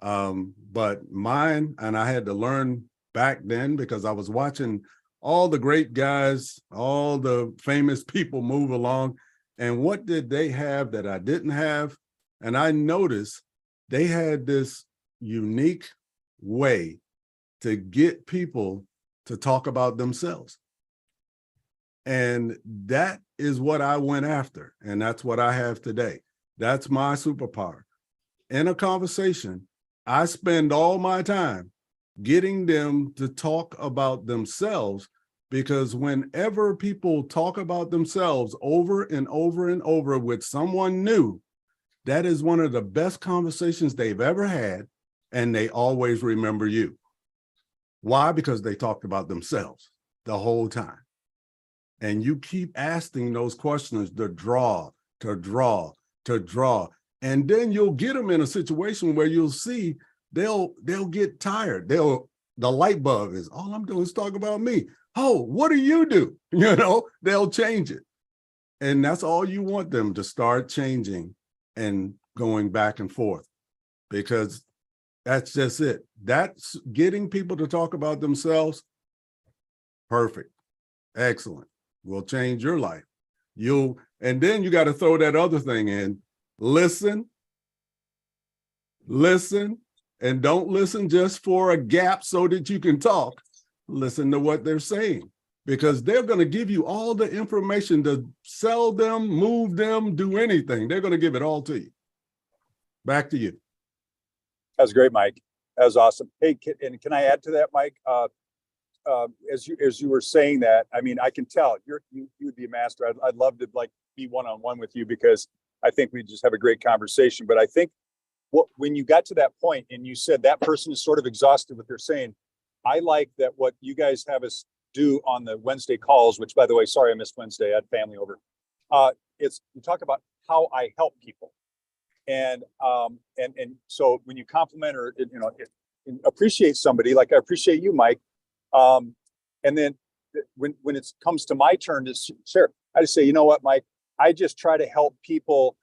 But mine, and I had to learn back then because I was watching all the great guys, all the famous people move along. And what did they have that I didn't have? And I noticed they had this unique way to get people to talk about themselves. And that is what I went after. And that's what I have today. That's my superpower. In a conversation, I spend all my time getting them to talk about themselves, because whenever people talk about themselves over and over and over with someone new, that is one of the best conversations they've ever had, and they always remember you. Why? Because they talked about themselves the whole time. And you keep asking those questions to draw, and then you'll get them in a situation where you'll see they'll get tired. The light bulb is, all I'm doing is talk about me. Oh, what do you do? They'll change it. And that's all you want them to start changing and going back and forth, because that's just it. That's getting people to talk about themselves. Perfect. Excellent. Will change your life. And then you got to throw that other thing in. Listen, and don't listen just for a gap so that you can talk. Listen to what they're saying, because they're going to give you all the information to sell them, move them, do anything. They're going to give it all to you. Back to you. That was great, Mike. That was awesome. Hey, and can I add to that, Mike? As you were saying that, I mean, I can tell you'd be a master. I'd love to like be one-on-one with you, because I think we just have a great conversation. But I think when you got to that point and you said that person is sort of exhausted what they're saying, I like that what you guys have us do on the Wednesday calls, which by the way, sorry I missed Wednesday, I had family over. It's you talk about how I help people. And so when you compliment or appreciate somebody, like I appreciate you, Mike. And then when it comes to my turn to share, I just say, you know what, Mike, I just try to help people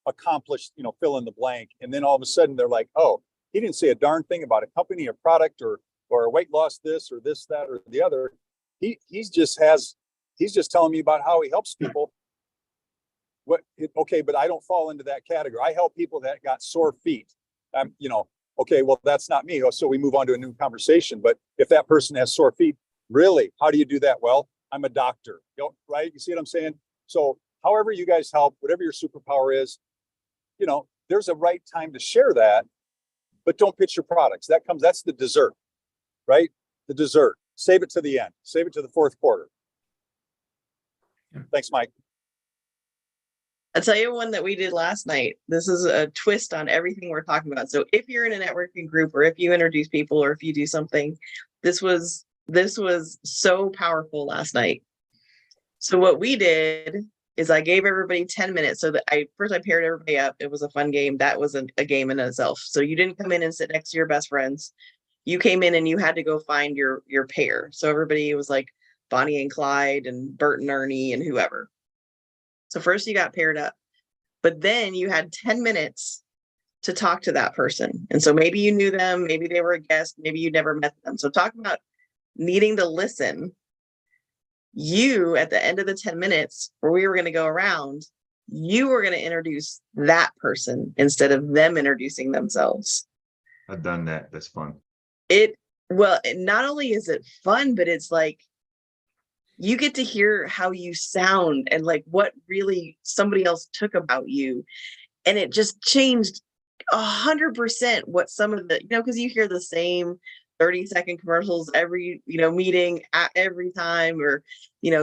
accomplish, fill in the blank. And then all of a sudden they're like, oh, he didn't say a darn thing about a company, a product, or a weight loss, this or this, that, or the other. He's just telling me about how he helps people. Okay, but I don't fall into that category. I help people that got sore feet. Okay, well, that's not me. So we move on to a new conversation. But if that person has sore feet, really, how do you do that? Well, I'm a doctor, right? You see what I'm saying? So however you guys help, whatever your superpower is, there's a right time to share that, but don't pitch your products. That's the dessert, right? The dessert. Save it to the end. Save it to the fourth quarter. Thanks, Mike. I'll tell you one that we did last night. This is a twist on everything we're talking about. So if you're in a networking group, or if you introduce people, or if you do something, this was so powerful last night. So what we did is I gave everybody 10 minutes. So that I paired everybody up. It was a fun game. That was a game in itself. So you didn't come in and sit next to your best friends. You came in and you had to go find your pair. So everybody was like Bonnie and Clyde and Bert and Ernie and whoever. So first you got paired up, but then you had 10 minutes to talk to that person. And so maybe you knew them, maybe they were a guest, maybe you never met them. So talk about needing to listen. You, at the end of the 10 minutes where we were going to go around, you were going to introduce that person instead of them introducing themselves. I've done that. That's fun. Not only is it fun, but it's like, you get to hear how you sound and like what really somebody else took about you. And it just changed 100% what some of the, because you hear the same 30-second commercials every, meeting at every time, or,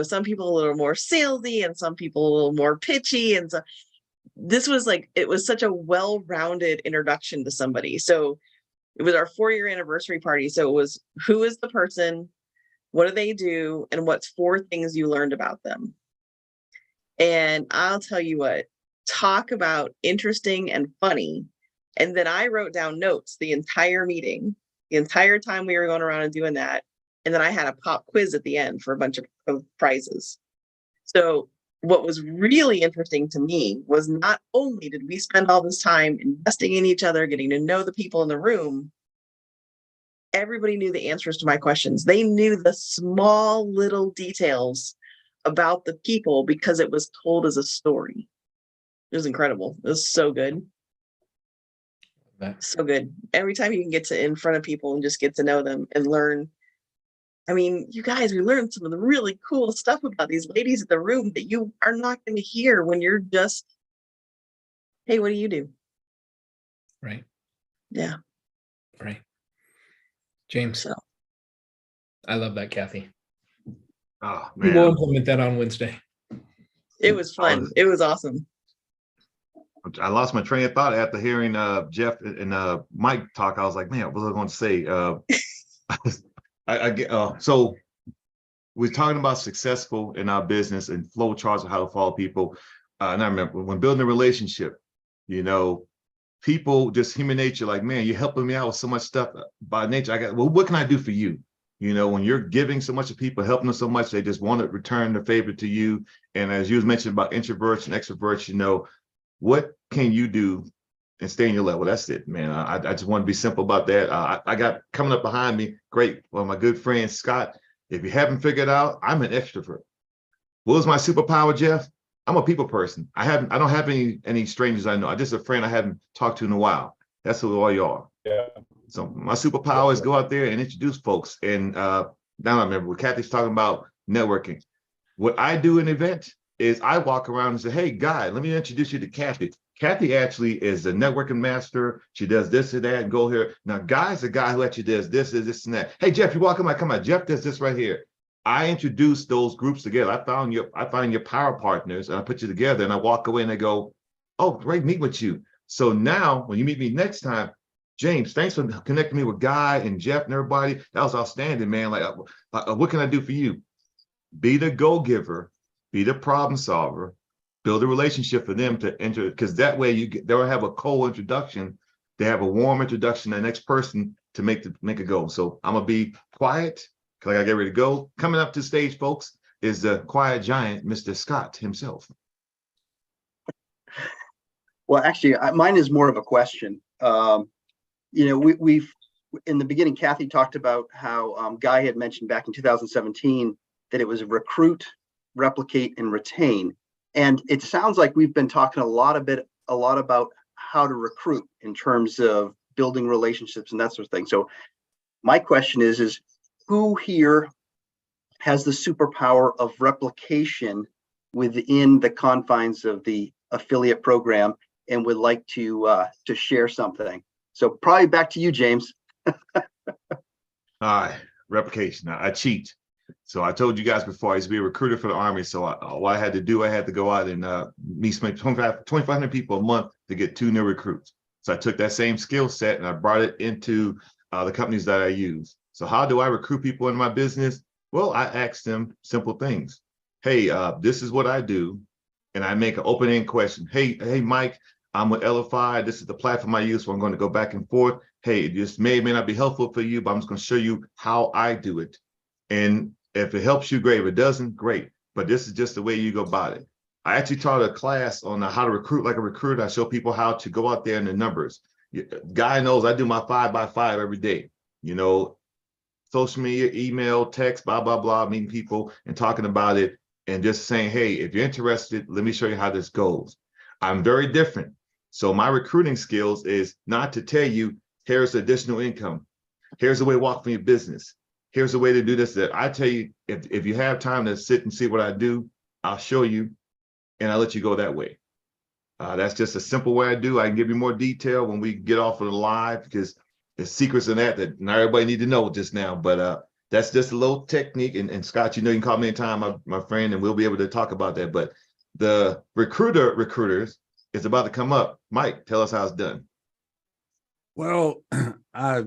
some people a little more salesy and some people a little more pitchy. And so this was like, it was such a well-rounded introduction to somebody. So it was our 4-year anniversary party. So it was, who is the person? What do they do? And what's 4 things you learned about them? And I'll tell you what, talk about interesting and funny. And then I wrote down notes the entire meeting, the entire time we were going around and doing that. And then I had a pop quiz at the end for a bunch of prizes. So what was really interesting to me was not only did we spend all this time investing in each other, getting to know the people in the room, everybody knew the answers to my questions. They knew the small little details about the people because it was told as a story. It was incredible. It was so good. So good. Every time you can get in front of people and just get to know them and learn. I mean, you guys, we learned some of the really cool stuff about these ladies in the room that you are not going to hear when you're just, hey, what do you do? Right. Yeah. Right. James. So. I love that, Kathy. Oh, We man. will implement that on Wednesday. It was fun. It was awesome. I lost my train of thought after hearing Jeff and Mike talk. I was like, man, what was I going to say? I get so we're talking about successful in our business and flow charts of how to follow people. And I remember when building a relationship, people, just human nature, like, man, you're helping me out with so much stuff by nature. What can I do for you? When you're giving so much to people, helping them so much, they just want to return the favor to you. And as you was mentioning about introverts and extroverts, what can you do and stay in your level? That's it, man. I just want to be simple about that. I got coming up behind me, great. Well, my good friend, Scott, if you haven't figured out, I'm an extrovert. What was my superpower, Jeff? I'm a people person. I don't have any strangers I know. I'm just a friend I haven't talked to in a while. That's who all you are. Yeah. So my superpower is go out there and introduce folks. And now I remember what Kathy's talking about networking. What I do in an event is I walk around and say, hey, Guy, let me introduce you to Kathy. Kathy actually is a networking master. She does this and that and go here. Now, Guy's the guy who actually does this, and that. Hey, Jeff, you welcome. Come on. Jeff does this right here. I introduce those groups together. I find your power partners, and I put you together, and I walk away and I go, oh, great meet with you. So now when you meet me next time, James, thanks for connecting me with Guy and Jeff and everybody. That was outstanding, man. Like, what can I do for you? Be the go-giver, be the problem solver, build a relationship for them to enter, because that way they'll have a cold introduction. They have a warm introduction to the next person to make it go. So I'm gonna be quiet because I gotta get ready to go. Coming up to the stage, folks, is the quiet giant, Mr. Scott himself. Well, actually, mine is more of a question. We've in the beginning, Kathy talked about how Guy had mentioned back in 2017 that it was recruit, replicate, and retain. And it sounds like we've been talking a lot about how to recruit in terms of building relationships and that sort of thing. So my question is who here has the superpower of replication within the confines of the affiliate program and would like to share something? So probably back to you, James. All right, replication. I cheat. So I told you guys before, I used to be a recruiter for the Army. So what I had to do, I had to go out and meet 2,500 people a month to get 2 new recruits. So I took that same skill set and I brought it into the companies that I use. So how do I recruit people in my business? Well, I ask them simple things. Hey, this is what I do. And I make an open-end question. Hey, Mike, I'm with Elify. This is the platform I use. So I'm going to go back and forth. Hey, this may or may not be helpful for you, but I'm just going to show you how I do it. And if it helps you, great. If it doesn't, great. But this is just the way you go about it. I actually taught a class on how to recruit like a recruiter. I show people how to go out there in the numbers. Guy knows I do my 5x5 every day. You know, social media, email, text, blah, blah, blah, meeting people and talking about it and just saying, hey, if you're interested, let me show you how this goes. I'm very different. So my recruiting skills is not to tell you, here's additional income. Here's the way to walk from your business. Here's the way to do this. That I tell you, if you have time to sit and see what I do, I'll show you and I'll let you go that way. That's just a simple way I do. I can give you more detail when we get off of the live because there's secrets in that not everybody need to know just now. But that's just a little technique. And Scott, you know, you can call me anytime, my friend, and we'll be able to talk about that. But the recruiters is about to come up. Mike, tell us how it's done. Well, I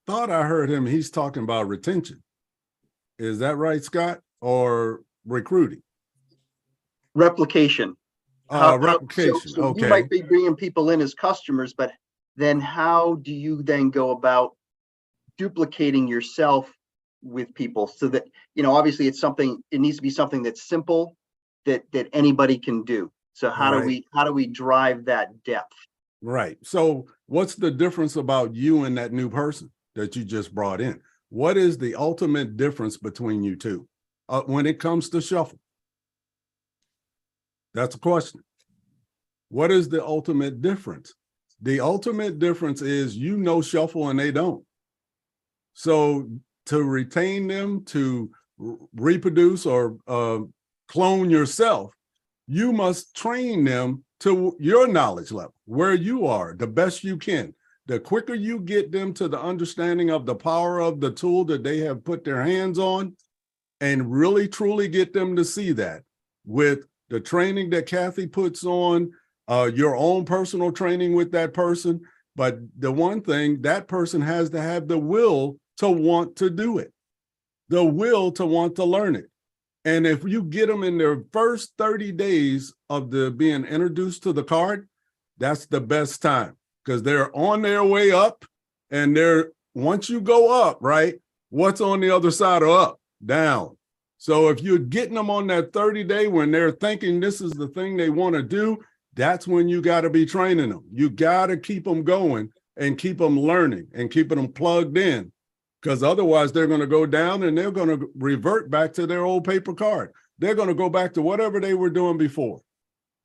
thought I heard him. He's talking about retention. Is that right, Scott? Or recruiting? Replication. Replication. So okay. You might be bringing people in as customers, but then how do you then go about duplicating yourself with people so that, you know, obviously it needs to be something that's simple that anybody can do. So how do we drive that depth? Right. So what's the difference about you and that new person that you just brought in? What is the ultimate difference between you two when it comes to shuffle? That's a question. What is the ultimate difference? The ultimate difference is you know shuffle and they don't. So to retain them, to reproduce or clone yourself, you must train them to your knowledge level, where you are, the best you can. The quicker you get them to the understanding of the power of the tool that they have put their hands on, and really truly get them to see that with the training that Kathy puts on, your own personal training with that person. But the one thing, that person has to have the will to want to do it, the will to want to learn it. And if you get them in their first 30 days of being introduced to the card, that's the best time because they're on their way up and once you go up, right, what's on the other side of up? Down. So if you're getting them on that 30-day when they're thinking this is the thing they want to do, that's when you got to be training them. You got to keep them going and keep them learning and keeping them plugged in. Because otherwise they're going to go down and they're going to revert back to their old paper card. They're going to go back to whatever they were doing before.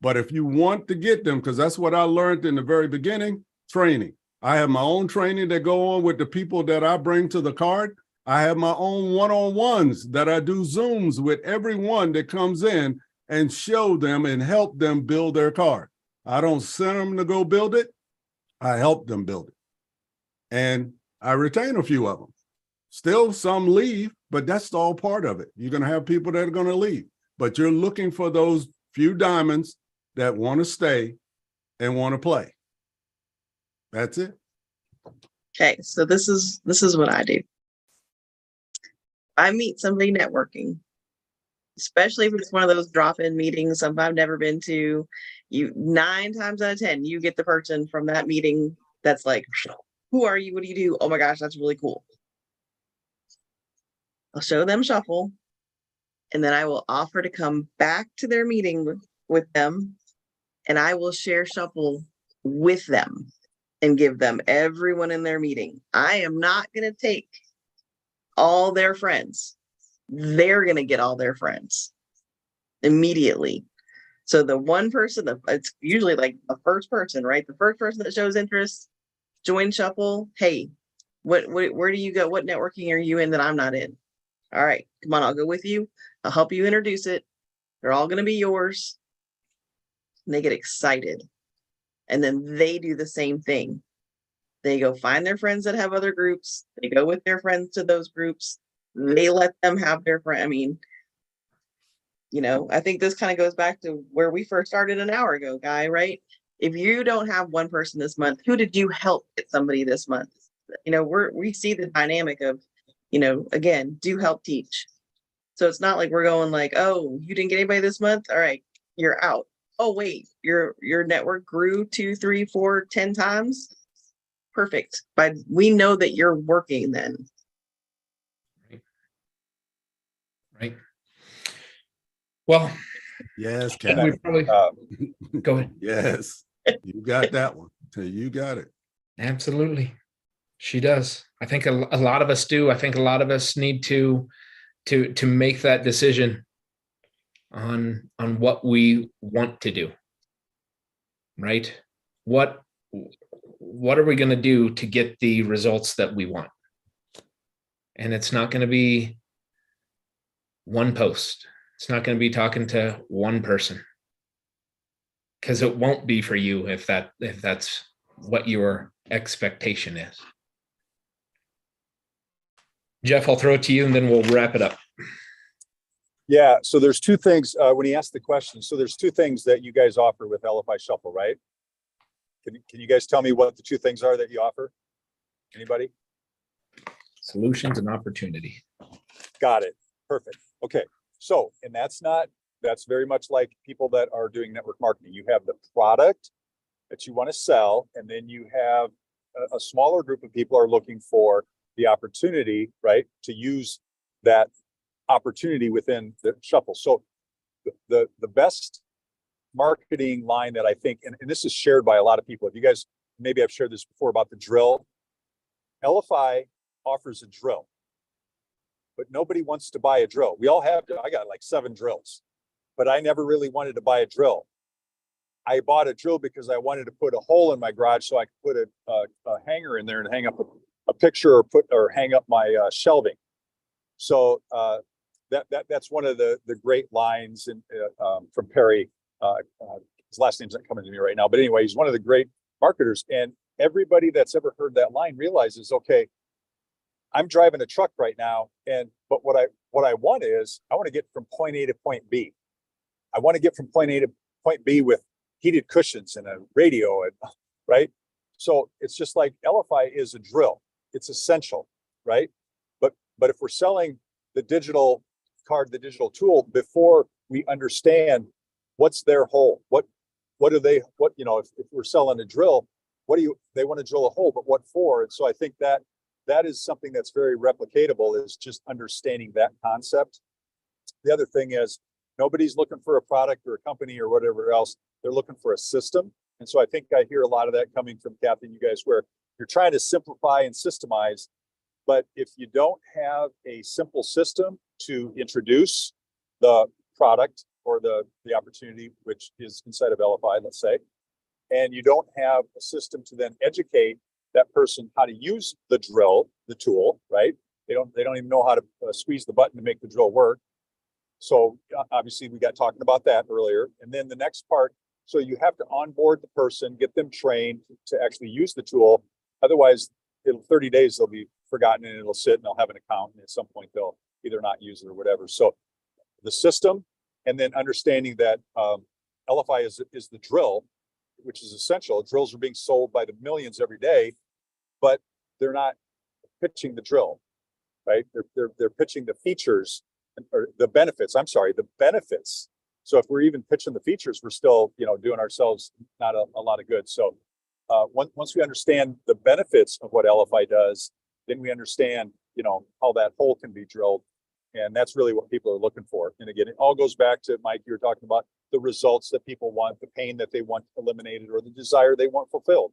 But if you want to get them, because that's what I learned in the very beginning, training. I have my own training that go on with the people that I bring to the card. I have my own one-on-ones that I do Zooms with everyone that comes in and show them and help them build their card. I don't send them to go build it. I help them build it. And I retain a few of them. Still some leave, but that's all part of it. You're going to have people that are going to leave, but you're looking for those few diamonds that want to stay and want to play. That's it. Okay, so this is what I do. I meet somebody networking, especially if it's one of those drop-in meetings I've never been to. You 9 times out of 10, you get the person from that meeting that's like, who are you? What do you do? Oh my gosh, that's really cool. I'll show them shuffle, and then I will offer to come back to their meeting with them, and I will share shuffle with them and give them everyone in their meeting. I am not going to take all their friends. They're going to get all their friends immediately. So the one person, it's usually like the first person, right? The first person that shows interest, join shuffle. Hey, where do you go? What networking are you in that I'm not in? All right, come on, I'll go with you. I'll help you introduce it. They're all going to be yours. And they get excited. And then they do the same thing. They go find their friends that have other groups. They go with their friends to those groups. They let them have their friend. I mean, you know, I think this kind of goes back to where we first started an hour ago, Guy, right? If you don't have one person this month, who did you help get somebody this month? You know, we see the dynamic of, you know, again, do help teach. So it's not like we're going like, oh, you didn't get anybody this month. All right, you're out. Oh, wait, your network grew 2, 3, 4, 10 times. Perfect. But we know that you're working then. Right. Well, Yes, we Kathy. probably go ahead. Yes, you got that one. You got it. Absolutely. She does. I think a lot of us do. I think a lot of us need to make that decision on what we want to do. Right? What are we going to do to get the results that we want? And it's not going to be one post. It's not going to be talking to one person, because it won't be for you if that's what your expectation is. Jeff, I'll throw it to you and then we'll wrap it up. Yeah, so there's 2 things when he asked the question. So there's 2 things that you guys offer with Elify Shuffle, right? Can you guys tell me what the 2 things are that you offer? Anybody? Solutions and opportunity. Got it. Perfect. Okay. So, and that's very much like people that are doing network marketing. You have the product that you want to sell, and then you have a smaller group of people are looking for the opportunity, right, to use that opportunity within the shuffle. So the best marketing line that I think, and this is shared by a lot of people, if you guys, maybe I've shared this before about the drill. Elify offers a drill, but nobody wants to buy a drill. We all have, I got like 7 drills, but I never really wanted to buy a drill. I bought a drill because I wanted to put a hole in my garage so I could put a hanger in there and hang up a picture or hang up my shelving. So that's one of the great lines from Perry. His last name's not coming to me right now, but anyway, he's one of the great marketers. And everybody that's ever heard that line realizes, okay, I'm driving a truck right now, but what I want is I want to get from point A to point B. I want to get from point A to point B with heated cushions and a radio, and right. So it's just like Elify is a drill. It's essential, right? But if we're selling the digital card, the digital tool, before we understand what's their hole, what if we're selling a drill, they want to drill a hole, but what for? And so I think that is something that's very replicatable, is just understanding that concept. The other thing is nobody's looking for a product or a company or whatever else. They're looking for a system. And so I think I hear a lot of that coming from Kathy and you guys, where you're trying to simplify and systemize. But if you don't have a simple system to introduce the product or the opportunity, which is inside of Elify, let's say, and you don't have a system to then educate that person how to use the drill, the tool, right? They don't even know how to squeeze the button to make the drill work. So obviously we got talking about that earlier. And then the next part, so you have to onboard the person, get them trained to actually use the tool. Otherwise, in 30 days, they'll be forgotten and it'll sit and they'll have an account. And at some point, they'll either not use it or whatever. So the system, and then understanding that Elify is the drill, which is essential. Drills are being sold by the millions every day, but they're not pitching the drill, right? They're pitching the features or the benefits. I'm sorry, the benefits. So if we're even pitching the features, we're still, doing ourselves not a lot of good. So once we understand the benefits of what Elify does, then we understand, how that hole can be drilled. And that's really what people are looking for. And again, it all goes back to, Mike, you were talking about the results that people want, the pain that they want eliminated, or the desire they want fulfilled.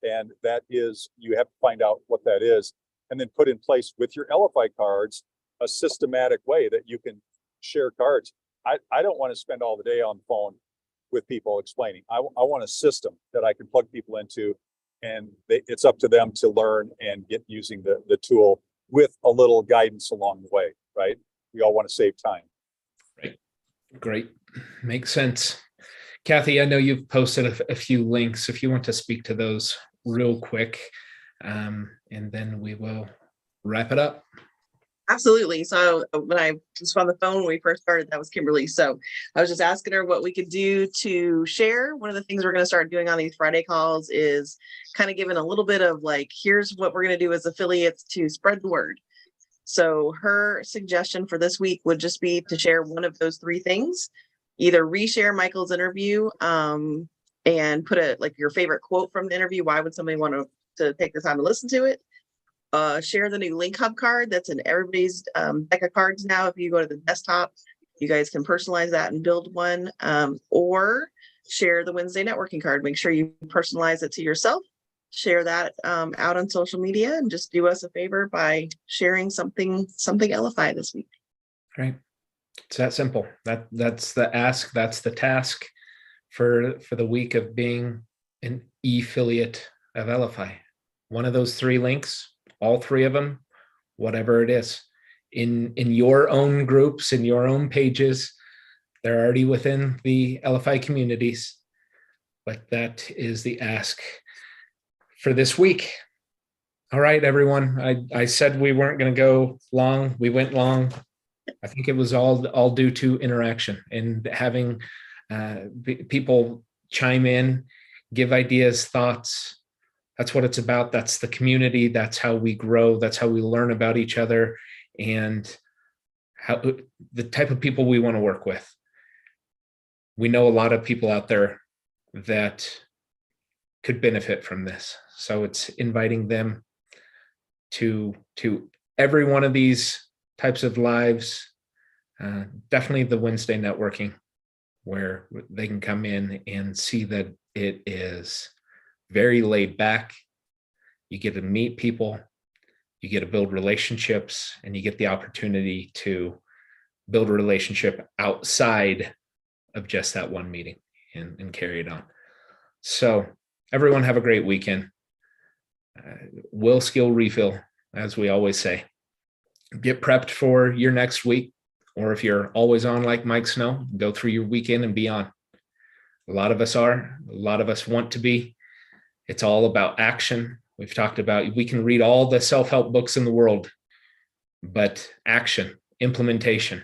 And that is, you have to find out what that is, and then put in place with your Elify cards a systematic way that you can share cards. I don't want to spend all the day on the phone with people explaining. I want a system that I can plug people into, and it's up to them to learn and get using the tool with a little guidance along the way, right? We all want to save time. Right. Great. Makes sense. Kathy, I know you've posted a few links. If you want to speak to those real quick, and then we will wrap it up. Absolutely. So when I was on the phone when we first started, that was Kimberly. So I was just asking her what we could do to share. One of the things we're going to start doing on these Friday calls is kind of giving a little bit of like, here's what we're going to do as affiliates to spread the word. So her suggestion for this week would just be to share one of those three things. Either reshare Michael's interview and put like your favorite quote from the interview. Why would somebody want to take the time to listen to it? Share the new Link Hub card that's in everybody's deck of cards now. If you go to the desktop, you guys can personalize that and build one, or share the Wednesday networking card. Make sure you personalize it to yourself. Share that out on social media, and just do us a favor by sharing something Elify this week. Right. It's that simple. That's the ask. That's the task for the week of being an e-affiliate of Elify. One of those three links, all three of them, whatever it is, in your own groups, in your own pages, they're already within the Elify communities. But that is the ask for this week. All right, everyone. I said we weren't going to go long. We went long. I think it was all due to interaction and having people chime in, give ideas, thoughts. That's what it's about. That's the community. That's how we grow. That's how we learn about each other and how the type of people we want to work with. We know a lot of people out there that could benefit from this. So it's inviting them to every one of these types of lives, definitely the Wednesday networking, where they can come in and see that it is very laid back. You get to meet people, you get to build relationships, and you get the opportunity to build a relationship outside of just that one meeting and carry it on. So everyone have a great weekend. Will skill refill, as we always say. Get prepped for your next week, or if you're always on like Mike Snow, go through your weekend and be on. A lot of us are, a lot of us want to be. It's all about action. We've talked about, we can read all the self-help books in the world, but action, implementation,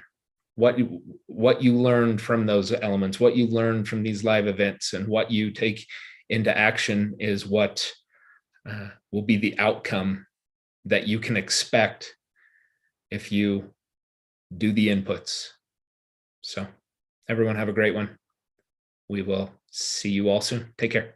what you learned from those elements, what you learned from these live events, and what you take into action is what will be the outcome that you can expect if you do the inputs. So everyone have a great one. We will see you all soon. Take care.